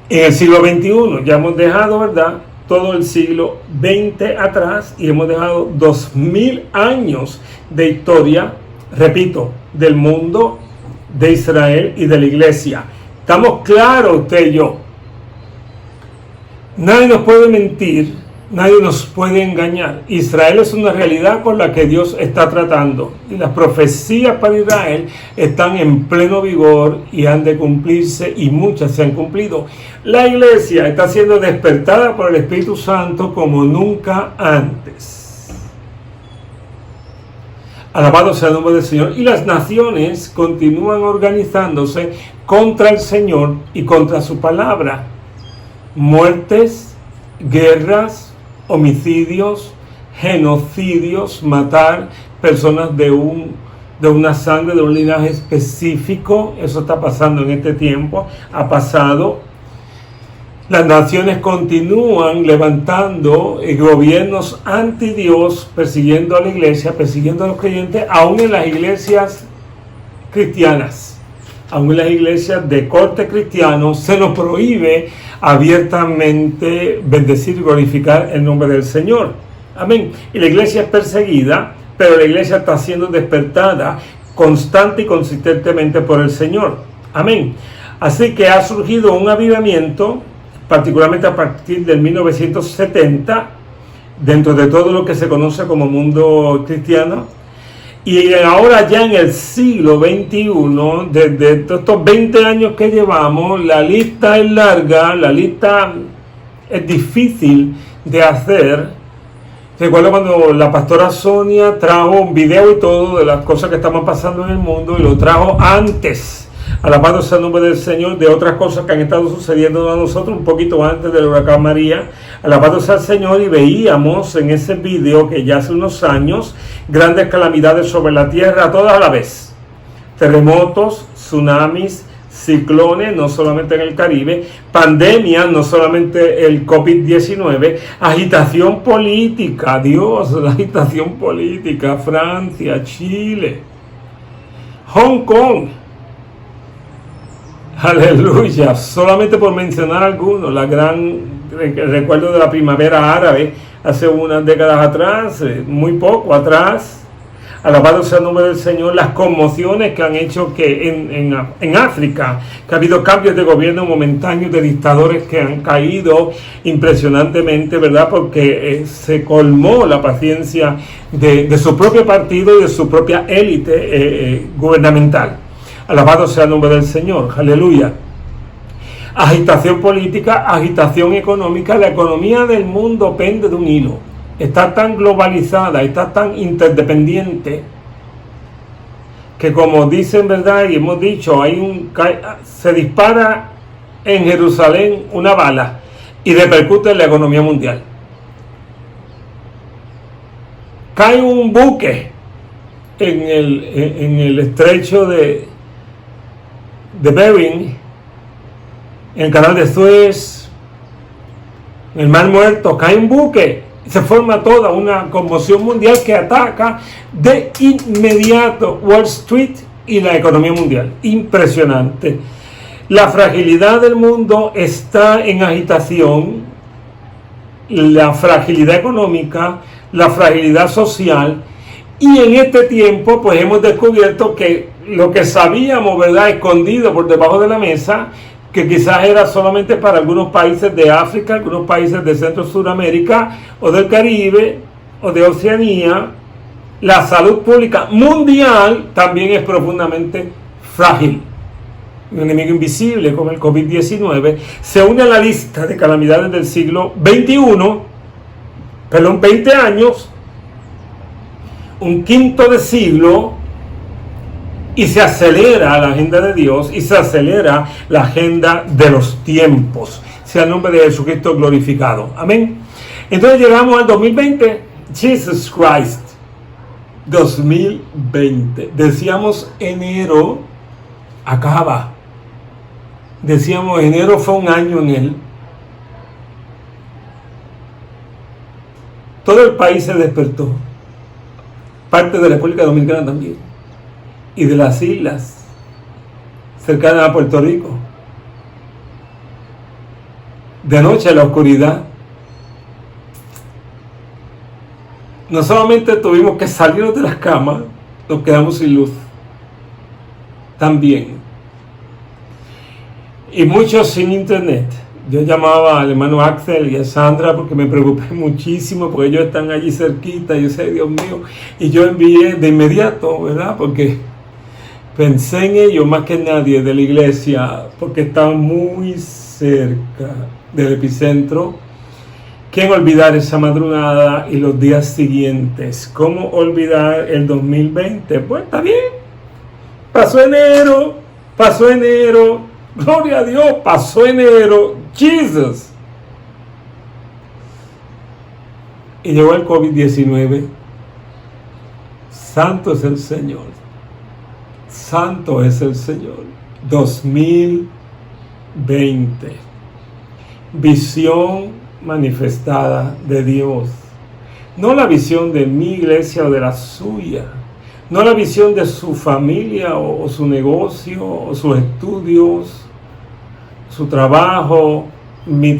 en el siglo XXI. Ya hemos dejado, ¿verdad?, todo el siglo XX atrás, y hemos dejado 2000 años de historia, repito, del mundo, de Israel y de la iglesia. Estamos claros, usted y yo. Nadie nos puede mentir, nadie nos puede engañar. Israel es una realidad con la que Dios está tratando, y las profecías para Israel están en pleno vigor y han de cumplirse, y muchas se han cumplido. La iglesia está siendo despertada por el Espíritu Santo como nunca antes. Alabado sea el nombre del Señor. Y las naciones continúan organizándose contra el Señor y contra su palabra. Muertes, guerras, homicidios, genocidios, matar personas de una sangre, de un linaje específico. Eso está pasando en este tiempo, ha pasado. Las naciones continúan levantando gobiernos anti Dios, persiguiendo a la iglesia, persiguiendo a los creyentes, aún en las iglesias cristianas, aún en las iglesias de corte cristiano, se nos prohíbe abiertamente bendecir y glorificar el nombre del Señor. Amén. Y la iglesia es perseguida, pero la iglesia está siendo despertada constante y consistentemente por el Señor. Amén. Así que ha surgido un avivamiento, particularmente a partir del 1970, dentro de todo lo que se conoce como mundo cristiano. Y ahora ya en el siglo XXI, desde estos 20 años que llevamos, la lista es larga, la lista es difícil de hacer. Recuerdo cuando la pastora Sonia trajo un video y todo de las cosas que estamos pasando en el mundo, y lo trajo antes, alabado sea el nombre del Señor, de otras cosas que han estado sucediendo a nosotros un poquito antes del huracán María. Alabado sea el Señor, y veíamos en ese video que ya hace unos años grandes calamidades sobre la tierra, todas a la vez. Terremotos, tsunamis, ciclones, no solamente en el Caribe, pandemia, no solamente el COVID-19, agitación política, Dios, la agitación política, Francia, Chile, Hong Kong. Aleluya, solamente por mencionar algunos, recuerdo de la primavera árabe hace unas décadas atrás, muy poco atrás. Alabado sea el nombre del Señor, las conmociones que han hecho que en África, que ha habido cambios de gobierno momentáneos de dictadores que han caído impresionantemente, ¿verdad? Porque se colmó la paciencia de su propio partido y de su propia élite gubernamental. Alabado sea el nombre del Señor, aleluya. Agitación política, agitación económica. La economía del mundo pende de un hilo. Está tan globalizada, está tan interdependiente, que como dicen, ¿verdad? Y hemos dicho, se dispara en Jerusalén una bala y repercute en la economía mundial. Cae un buque en el estrecho de Bering, en el canal de Suez, en el Mar Muerto, cae un buque. Se forma toda una conmoción mundial que ataca de inmediato Wall Street y la economía mundial. Impresionante. La fragilidad del mundo está en agitación, la fragilidad económica, la fragilidad social, y en este tiempo pues hemos descubierto que lo que sabíamos, ¿verdad?, escondido por debajo de la mesa, que quizás era solamente para algunos países de África, algunos países de Centro Suramérica o del Caribe o de Oceanía, la salud pública mundial también es profundamente frágil. Un enemigo invisible como el COVID-19 se une a la lista de calamidades del siglo XXI, 20 años, un quinto de siglo, y se acelera la agenda de Dios y se acelera la agenda de los tiempos. Sea el nombre de Jesucristo glorificado. Amén. Entonces llegamos al 2020. Jesus Christ. 2020. Decíamos enero acaba. Decíamos enero fue un año en él. Todo el país se despertó. Parte de la República Dominicana también. Y de las islas cercanas a Puerto Rico. De noche, en la oscuridad, no solamente tuvimos que salirnos de las camas, nos quedamos sin luz. También. Y muchos sin internet. Yo llamaba al hermano Axel y a Sandra porque me preocupé muchísimo, porque ellos están allí cerquita. Yo sé, Dios mío. Y yo envié de inmediato, ¿verdad? Porque pensé en ellos más que nadie de la iglesia, porque estaban muy cerca del epicentro. ¿Quién olvidar esa madrugada y los días siguientes? ¿Cómo olvidar el 2020? Pues está bien. Pasó enero. Gloria a Dios, pasó enero. Jesus. y llegó el COVID-19. Santo es el Señor. Santo es el Señor. 2020. Visión manifestada de Dios. No la visión de mi iglesia o de la suya. No la visión de su familia o su negocio o sus estudios, su trabajo, mi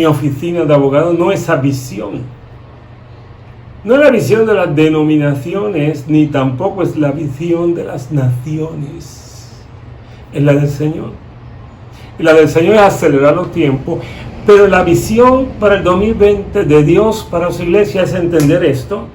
oficina de abogado. No esa visión. No es la visión de las denominaciones, ni tampoco es la visión de las naciones. Es la del Señor. Y la del Señor es acelerar los tiempos. Pero la visión para el 2020 de Dios para su iglesia es entender esto,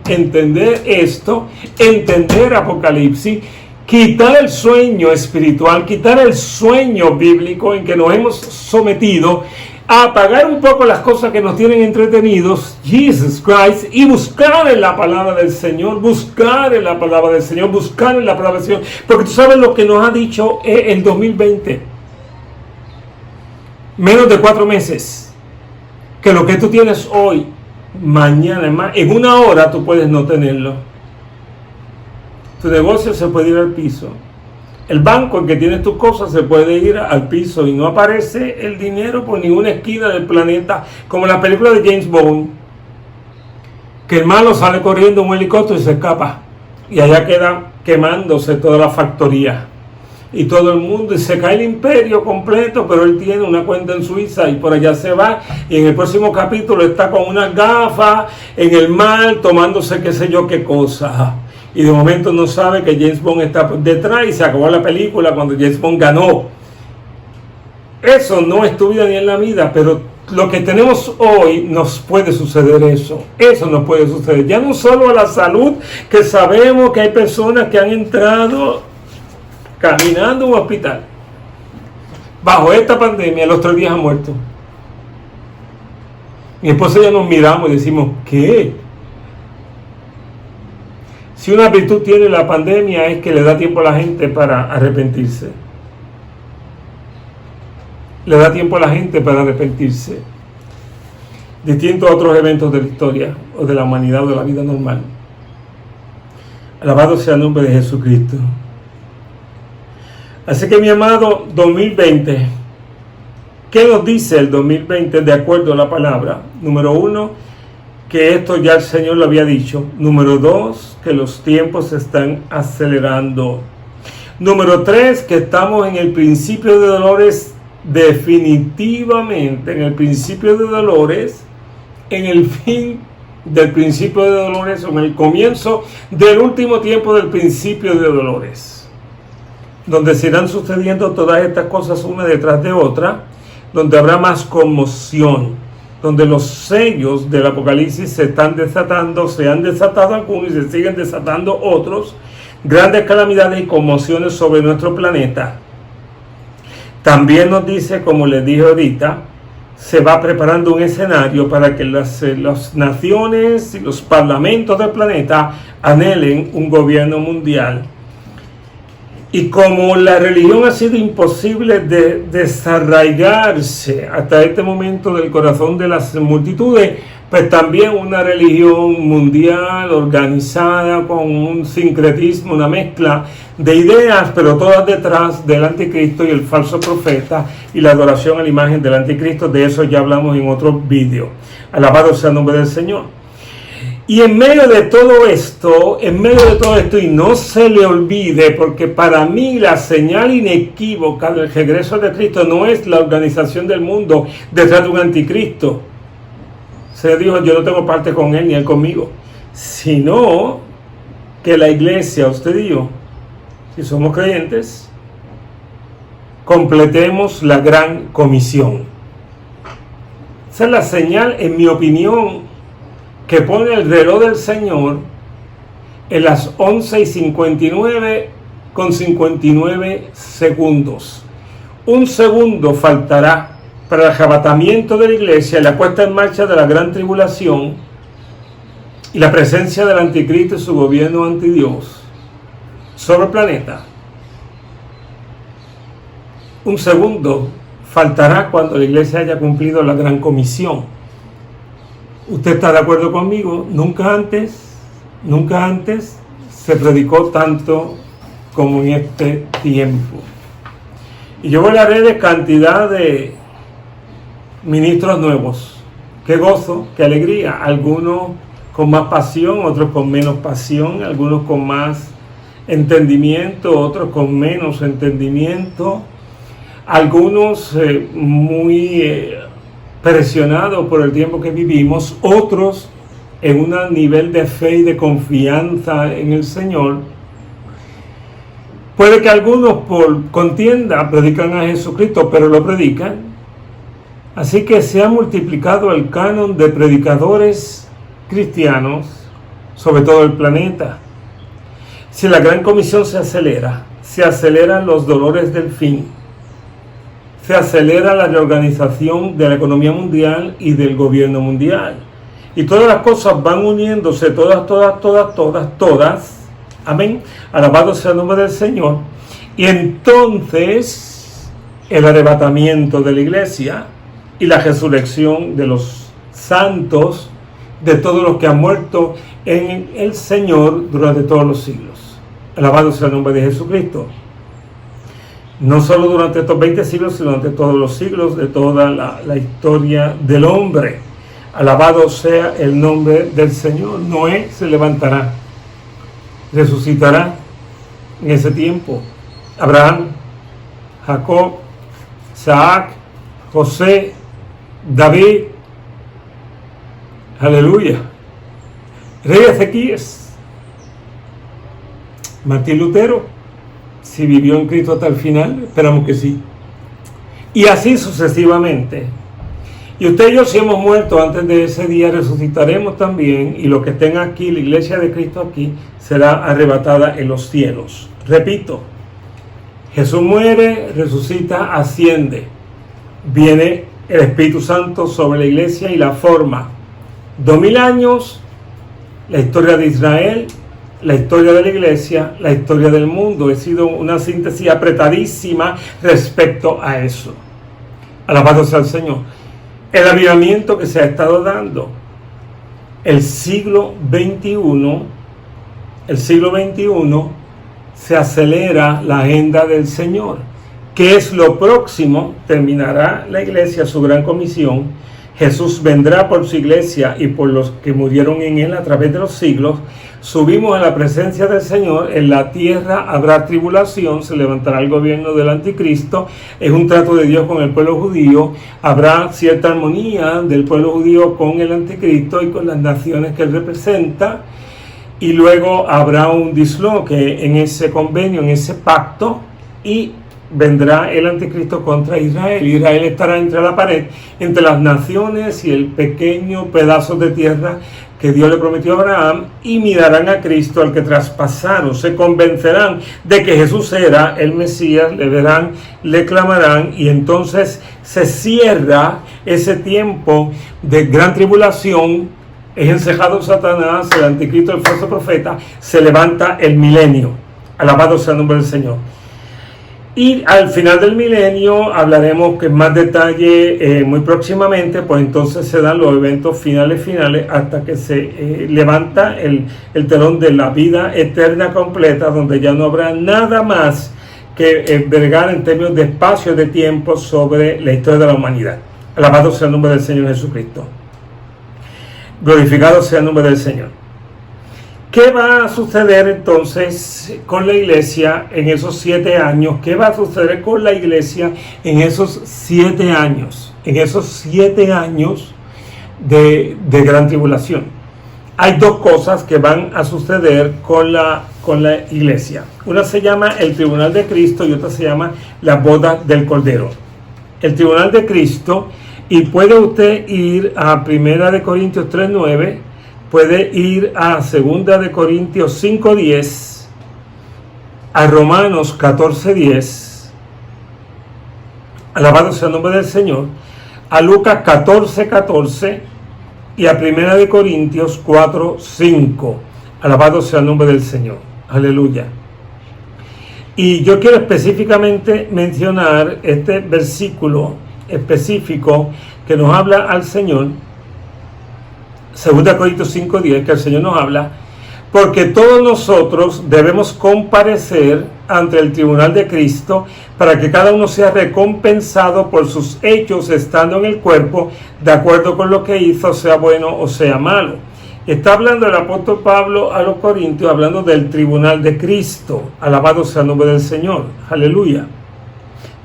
entender Apocalipsis, quitar el sueño espiritual, quitar el sueño bíblico en que nos hemos sometido, a apagar un poco las cosas que nos tienen entretenidos, Jesus Christ, y buscar en la palabra del Señor, buscar en la palabra del Señor, porque tú sabes lo que nos ha dicho el 2020. Menos de 4 meses, que lo que tú tienes hoy, mañana, en una hora tú puedes no tenerlo. Tu negocio se puede ir al piso. El banco en que tienes tus cosas se puede ir al piso y no aparece el dinero por ninguna esquina del planeta, como en la película de James Bond, que el malo sale corriendo en un helicóptero y se escapa, y allá queda quemándose toda la factoría y todo el mundo, y se cae el imperio completo, pero él tiene una cuenta en Suiza y por allá se va, y en el próximo capítulo está con unas gafas en el mar tomándose qué sé yo qué cosa, y de momento no sabe que James Bond está detrás y se acabó la película cuando James Bond ganó. Eso no es tu vida ni en la vida, pero lo que tenemos hoy nos puede suceder eso nos puede suceder, ya no solo a la salud, que sabemos que hay personas que han entrado caminando a un hospital bajo esta pandemia, los 3 días han muerto. Mi esposa y yo nos miramos y decimos, ¿qué? Si una virtud tiene la pandemia es que le da tiempo a la gente para arrepentirse. Le da tiempo a la gente para arrepentirse. Distinto a otros eventos de la historia o de la humanidad o de la vida normal. Alabado sea el nombre de Jesucristo. Así que mi amado 2020, ¿qué nos dice el 2020 de acuerdo a la palabra? Número 1, que esto ya el Señor lo había dicho. Número 2, que los tiempos se están acelerando. Número 3, que estamos en el principio de dolores, definitivamente en el principio de dolores, en el fin del principio de dolores, o en el comienzo del último tiempo del principio de dolores, donde se irán sucediendo todas estas cosas una detrás de otra, donde habrá más conmoción, donde los sellos del Apocalipsis se están desatando, se han desatado algunos y se siguen desatando otros, grandes calamidades y conmociones sobre nuestro planeta. También nos dice, como les dije ahorita, se va preparando un escenario para que las naciones y los parlamentos del planeta anhelen un gobierno mundial. Y como la religión ha sido imposible de desarraigarse hasta este momento del corazón de las multitudes, pues también una religión mundial organizada con un sincretismo, una mezcla de ideas, pero todas detrás del anticristo y el falso profeta y la adoración a la imagen del anticristo. De eso ya hablamos en otro vídeo. Alabado sea el nombre del Señor. Y en medio de todo esto, y no se le olvide, porque para mí la señal inequívoca del regreso de Cristo no es la organización del mundo detrás de un anticristo. Se dijo, yo no tengo parte con él ni él conmigo, sino que la iglesia, usted y yo, si somos creyentes, completemos la gran comisión. Esa es la señal, en mi opinión, que pone el reloj del Señor en las 11:59 con 59 segundos. Un segundo faltará para el arrebatamiento de la iglesia y la puesta en marcha de la gran tribulación y la presencia del anticristo y su gobierno antidios sobre el planeta. Un segundo faltará cuando la iglesia haya cumplido la gran comisión. Usted está de acuerdo conmigo, nunca antes se predicó tanto como en este tiempo. Y yo hablaré de cantidad de ministros nuevos. Qué gozo, qué alegría. Algunos con más pasión, otros con menos pasión, algunos con más entendimiento, otros con menos entendimiento, algunos muy presionados por el tiempo que vivimos, otros en un nivel de fe y de confianza en el Señor. Puede que algunos por contienda predican a Jesucristo, pero lo predican. Así que se ha multiplicado el canon de predicadores cristianos sobre todo el planeta. Si la gran comisión se aceleran los dolores del fin, se acelera la reorganización de la economía mundial y del gobierno mundial. Y todas las cosas van uniéndose, todas. Amén. Alabado sea el nombre del Señor. Y entonces el arrebatamiento de la iglesia y la resurrección de los santos, de todos los que han muerto en el Señor durante todos los siglos. Alabado sea el nombre de Jesucristo. No solo durante estos 20 siglos, sino durante todos los siglos de toda la historia del hombre. Alabado sea el nombre del Señor. Noé se levantará, resucitará en ese tiempo. Abraham, Jacob, Isaac, José, David, aleluya, rey Ezequías, Martín Lutero, si vivió en Cristo hasta el final, esperamos que sí, y así sucesivamente. Y usted y yo, si hemos muerto antes de ese día, resucitaremos también, y los que estén aquí, la iglesia de Cristo aquí, será arrebatada en los cielos. Repito, Jesús muere, resucita, asciende, viene el Espíritu Santo sobre la iglesia y la forma. 2000 años, la historia de Israel, la historia de la iglesia, la historia del mundo. He sido una síntesis apretadísima respecto a eso. Alabado sea el Señor. El avivamiento que se ha estado dando. El siglo XXI se acelera la agenda del Señor. ¿Qué es lo próximo? Terminará la iglesia su gran comisión. Jesús vendrá por su iglesia y por los que murieron en él a través de los siglos. Subimos a la presencia del Señor. En la tierra habrá tribulación. Se levantará el gobierno del anticristo. Es un trato de Dios con el pueblo judío. Habrá cierta armonía del pueblo judío con el anticristo y con las naciones que él representa. Y luego habrá un disloque en ese convenio, en ese pacto, y vendrá el anticristo contra Israel. Israel estará entre la pared, entre las naciones y el pequeño pedazo de tierra que Dios le prometió a Abraham, y mirarán a Cristo, al que traspasaron. Se convencerán de que Jesús era el Mesías, le verán, le clamarán, y entonces se cierra ese tiempo de gran tribulación. Es encejado Satanás, el anticristo, el falso profeta. Se levanta el milenio. Alabado sea el nombre del Señor. Y al final del milenio hablaremos que en más detalle muy próximamente, pues entonces se dan los eventos finales hasta que se levanta el telón de la vida eterna completa, donde ya no habrá nada más que vergar en términos de espacio y de tiempo sobre la historia de la humanidad. Alabado sea el nombre del Señor Jesucristo. Glorificado sea el nombre del Señor. ¿Qué va a suceder entonces con la iglesia en esos 7 años? ¿Qué va a suceder con la iglesia en esos 7 años? En esos 7 años de gran tribulación. Hay dos cosas que van a suceder con la iglesia. Una se llama el tribunal de Cristo y otra se llama la boda del Cordero. El tribunal de Cristo, y puede usted ir a 1 Corintios 3:9, puede ir a 2 Corintios 5:10, a Romanos 14:10, alabado sea el nombre del Señor, a Lucas 14:14 y a 1 Corintios 4:5, alabado sea el nombre del Señor, aleluya. Y yo quiero específicamente mencionar este versículo específico que nos habla al Señor 2 Corintios 5:10, que el Señor nos habla, porque todos nosotros debemos comparecer ante el tribunal de Cristo para que cada uno sea recompensado por sus hechos estando en el cuerpo, de acuerdo con lo que hizo, sea bueno o sea malo. Está hablando el apóstol Pablo a los Corintios, hablando del tribunal de Cristo. Alabado sea el nombre del Señor. Aleluya.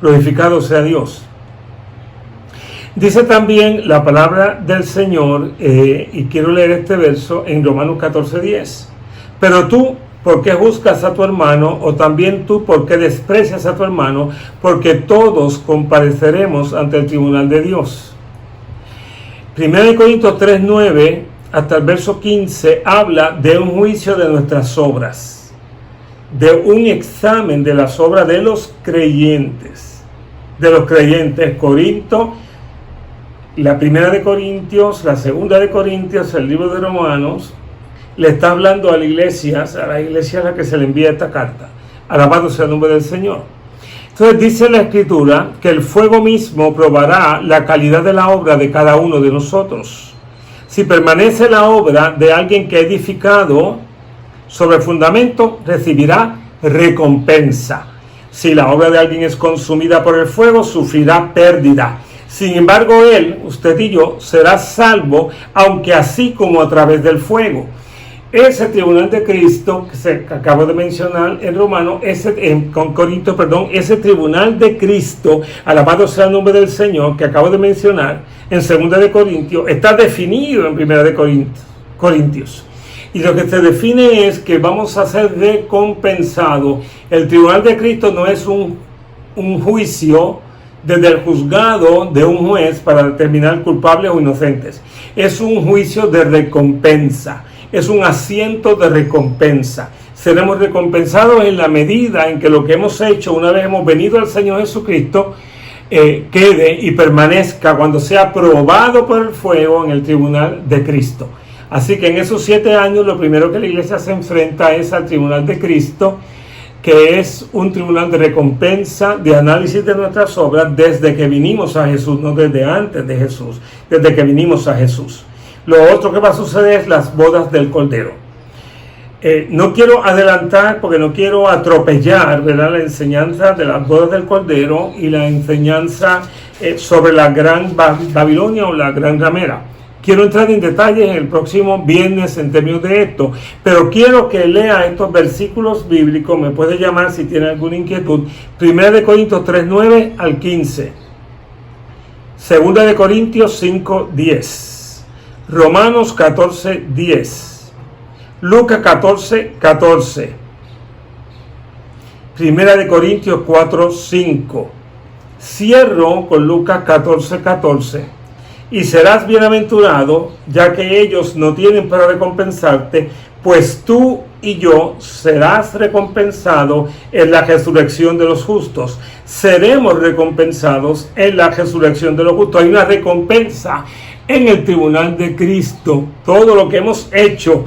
Glorificado sea Dios. Dice también la palabra del Señor, y quiero leer este verso en Romanos 14:10. Pero tú, ¿por qué juzgas a tu hermano? O también tú, ¿por qué desprecias a tu hermano? Porque todos compareceremos ante el tribunal de Dios. 1 Corintios 3:9 hasta el verso 15 habla de un juicio de nuestras obras, de un examen de las obras de los creyentes. Corinto, la primera de Corintios, la segunda de Corintios, el libro de Romanos, le está hablando a la iglesia a la que se le envía esta carta. Alabado sea el nombre del Señor. Entonces dice la Escritura que el fuego mismo probará la calidad de la obra de cada uno de nosotros. Si permanece la obra de alguien que ha edificado sobre el fundamento, recibirá recompensa. Si la obra de alguien es consumida por el fuego, sufrirá pérdida. Sin embargo, él, usted y yo, será salvo, aunque así como a través del fuego. Ese tribunal de Cristo que acabo de mencionar en Romanos, con Corintios, ese tribunal de Cristo, alabado sea el nombre del Señor, que acabo de mencionar en 2 de Corintios, está definido en 1 de Corintios. Y lo que se define es que vamos a ser recompensados. El tribunal de Cristo no es un juicio desde el juzgado de un juez para determinar culpables o inocentes. Es un juicio de recompensa. Es un asiento de recompensa. Seremos recompensados en la medida en que lo que hemos hecho una vez hemos venido al Señor Jesucristo quede y permanezca cuando sea probado por el fuego en el tribunal de Cristo. Así que en esos 7 años lo primero que la iglesia se enfrenta es al tribunal de Cristo, que es un tribunal de recompensa, de análisis de nuestras obras desde que vinimos a Jesús, no desde antes de Jesús, desde que vinimos a Jesús. Lo otro que va a suceder es las bodas del Cordero. No quiero adelantar porque no quiero atropellar, ¿verdad?, la enseñanza de las bodas del Cordero y la enseñanza sobre la gran Babilonia o la gran ramera. Quiero entrar en detalles el próximo viernes en términos de esto, pero quiero que lea estos versículos bíblicos. Me puede llamar si tiene alguna inquietud. 1 de Corintios 3:9 al 15. 2 de Corintios 5:10. Romanos 14:10. Lucas 14:14. 1 de Corintios 4:5. Cierro con Lucas 14:14. Y serás bienaventurado, ya que ellos no tienen para recompensarte, pues tú y yo serás recompensado en la resurrección de los justos. Seremos recompensados en la resurrección de los justos. Hay una recompensa en el tribunal de Cristo. Todo lo que hemos hecho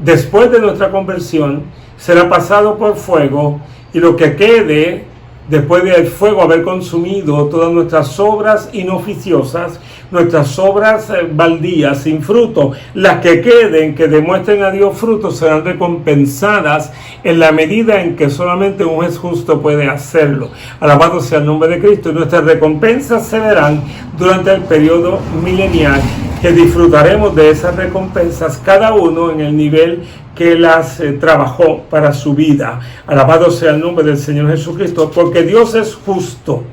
después de nuestra conversión será pasado por fuego, y lo que quede después del fuego haber consumido todas nuestras obras inoficiosas, nuestras obras baldías, sin fruto, las que queden, que demuestren a Dios frutos, serán recompensadas en la medida en que solamente un juez justo puede hacerlo. Alabado sea el nombre de Cristo. Y nuestras recompensas se verán durante el periodo milenial, que disfrutaremos de esas recompensas, cada uno en el nivel que las trabajó para su vida. Alabado sea el nombre del Señor Jesucristo, porque Dios es justo.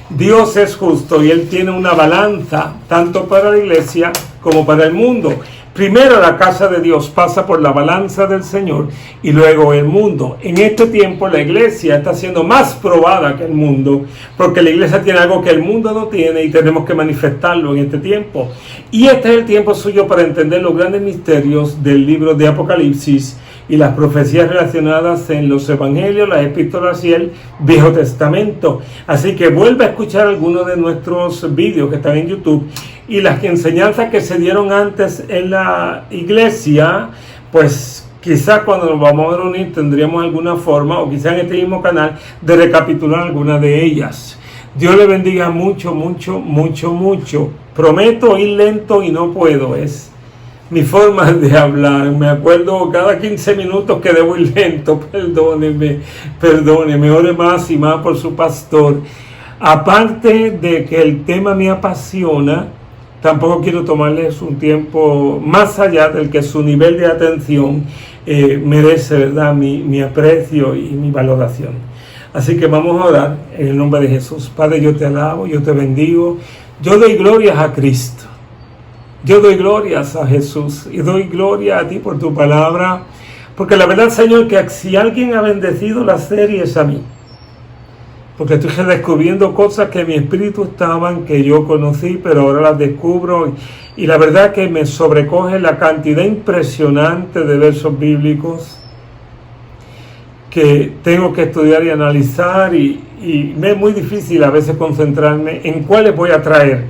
Dios es justo y Él tiene una balanza tanto para la iglesia como para el mundo. Primero la casa de Dios pasa por la balanza del Señor y luego el mundo. En este tiempo la iglesia está siendo más probada que el mundo, porque la iglesia tiene algo que el mundo no tiene y tenemos que manifestarlo en este tiempo. Y este es el tiempo suyo para entender los grandes misterios del libro de Apocalipsis y las profecías relacionadas en los evangelios, las epístolas y el Viejo Testamento. Así que vuelve a escuchar algunos de nuestros vídeos que están en YouTube, y las enseñanzas que se dieron antes en la iglesia, pues quizás cuando nos vamos a reunir tendríamos alguna forma, o quizás en este mismo canal, de recapitular algunas de ellas. Dios le bendiga mucho, mucho, mucho, mucho. Prometo ir lento y no puedo, es mi forma de hablar. Me acuerdo cada 15 minutos que debo ir lento. Perdóneme, ore más y más por su pastor. Aparte de que el tema me apasiona, tampoco quiero tomarles un tiempo más allá del que su nivel de atención merece, ¿verdad? Mi aprecio y mi valoración. Así que vamos a orar en el nombre de Jesús. Padre, yo te alabo, yo te bendigo. Yo doy glorias a Cristo. Yo doy glorias a Jesús y doy gloria a ti por tu palabra. Porque la verdad, Señor, que si alguien ha bendecido la serie es a mí. Porque estoy descubriendo cosas que en mi espíritu estaban, que yo conocí, pero ahora las descubro. Y la verdad que me sobrecoge la cantidad impresionante de versos bíblicos que tengo que estudiar y analizar. Y me es muy difícil a veces concentrarme en cuáles voy a traer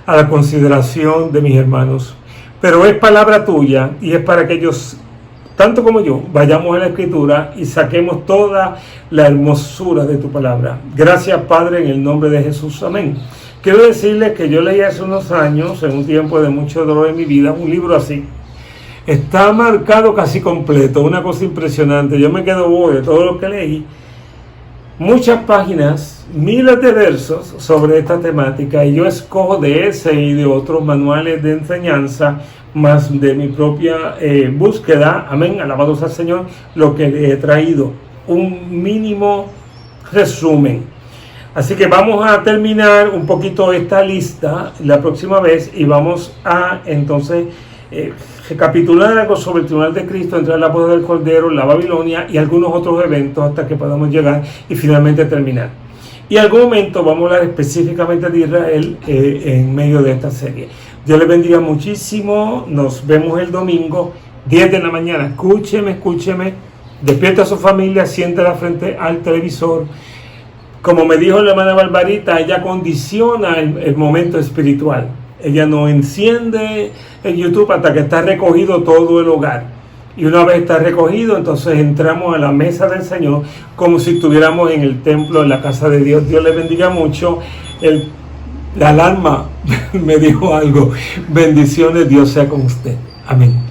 a la consideración de mis hermanos. Pero es palabra tuya y es para que ellos, tanto como yo, vayamos a la Escritura y saquemos toda la hermosura de tu palabra. Gracias, Padre, en el nombre de Jesús. Amén. Quiero decirles que yo leí hace unos años, en un tiempo de mucho dolor en mi vida, un libro así. Está marcado casi completo, una cosa impresionante. Yo me quedo bobo de todo lo que leí. Muchas páginas, miles de versos sobre esta temática, y yo escojo de ese y de otros manuales de enseñanza, más de mi propia búsqueda, amén, alabados al Señor, lo que le he traído, un mínimo resumen. Así que vamos a terminar un poquito esta lista la próxima vez y vamos a entonces recapitular algo sobre el tribunal de Cristo, entrar la boda del Cordero, la Babilonia y algunos otros eventos hasta que podamos llegar y finalmente terminar. Y en algún momento vamos a hablar específicamente de Israel en medio de esta serie. Dios les bendiga muchísimo. Nos vemos el domingo, 10 de la mañana. Escúcheme. Despierta a su familia, siéntela frente al televisor. Como me dijo la hermana Barbarita, ella condiciona el momento espiritual. Ella no enciende el YouTube hasta que está recogido todo el hogar. Y una vez está recogido, entonces entramos a la mesa del Señor como si estuviéramos en el templo, en la casa de Dios. Dios le bendiga mucho. La alarma me dijo algo. Bendiciones, Dios sea con usted. Amén.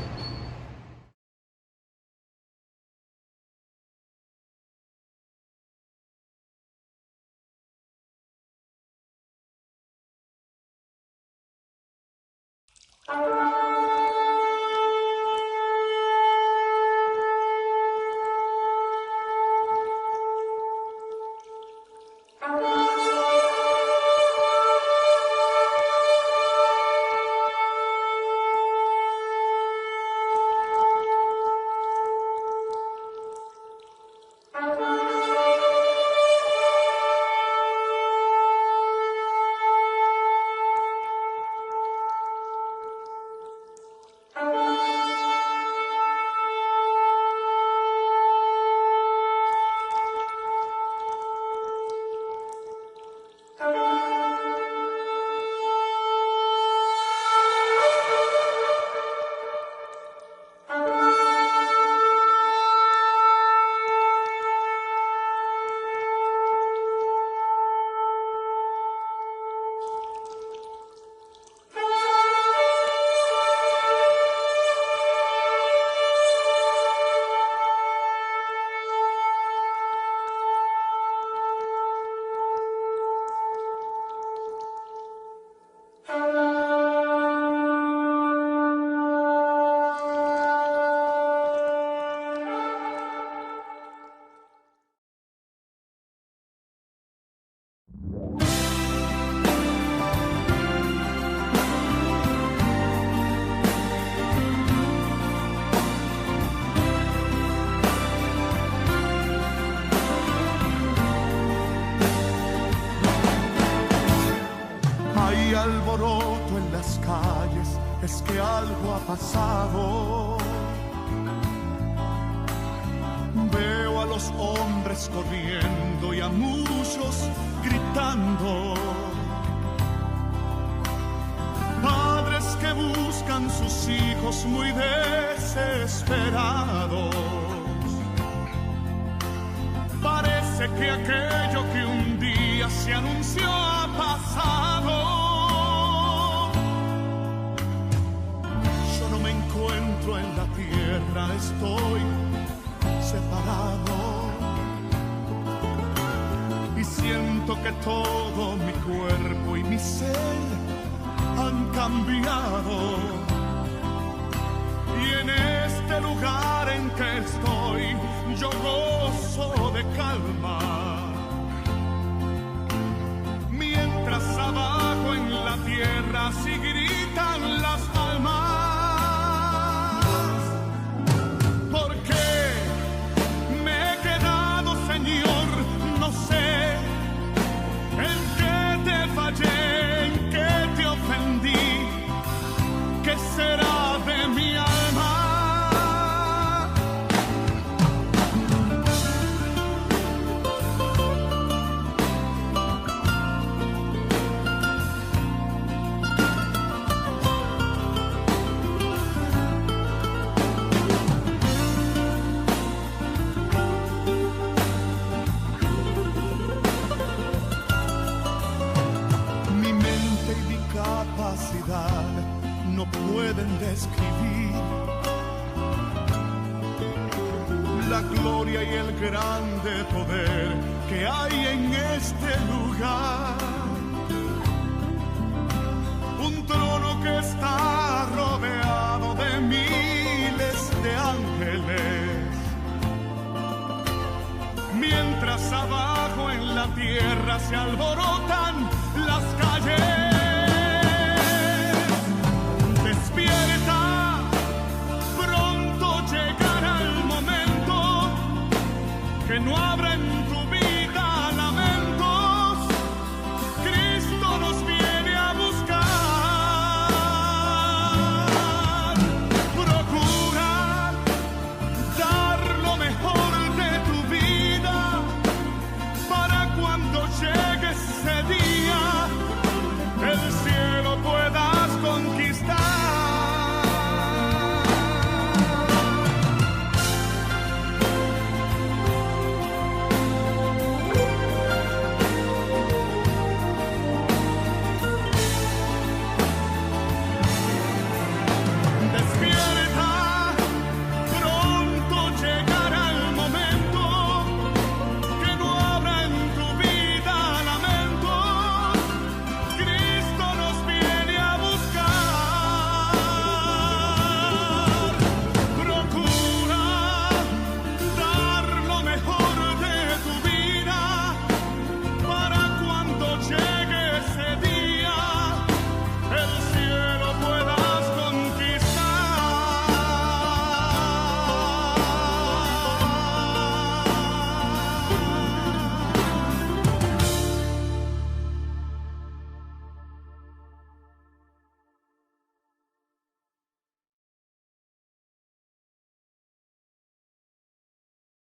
Alboroto en las calles, es que algo ha pasado. Veo a los hombres corriendo y a muchos gritando. Padres que buscan sus hijos muy desesperados. Parece que aquello que un día se anunció ha pasado. tierra estoy separado y siento que todo mi cuerpo y mi ser han cambiado. Y en este lugar en que estoy, yo gozo de calma. Mientras abajo en la tierra sí gritan las almas. ¿Por qué me he quedado, Señor? No sé en qué te fallé, en qué te ofendí. ¿Qué será de mi alma? Mi mente y mi capacidad no pueden describir la gloria y el grande poder que hay en este lugar. Un trono que está rodeado de miles de ángeles, mientras abajo en la tierra se alborotan las calles. Despierta, pronto llegará el momento que no habrá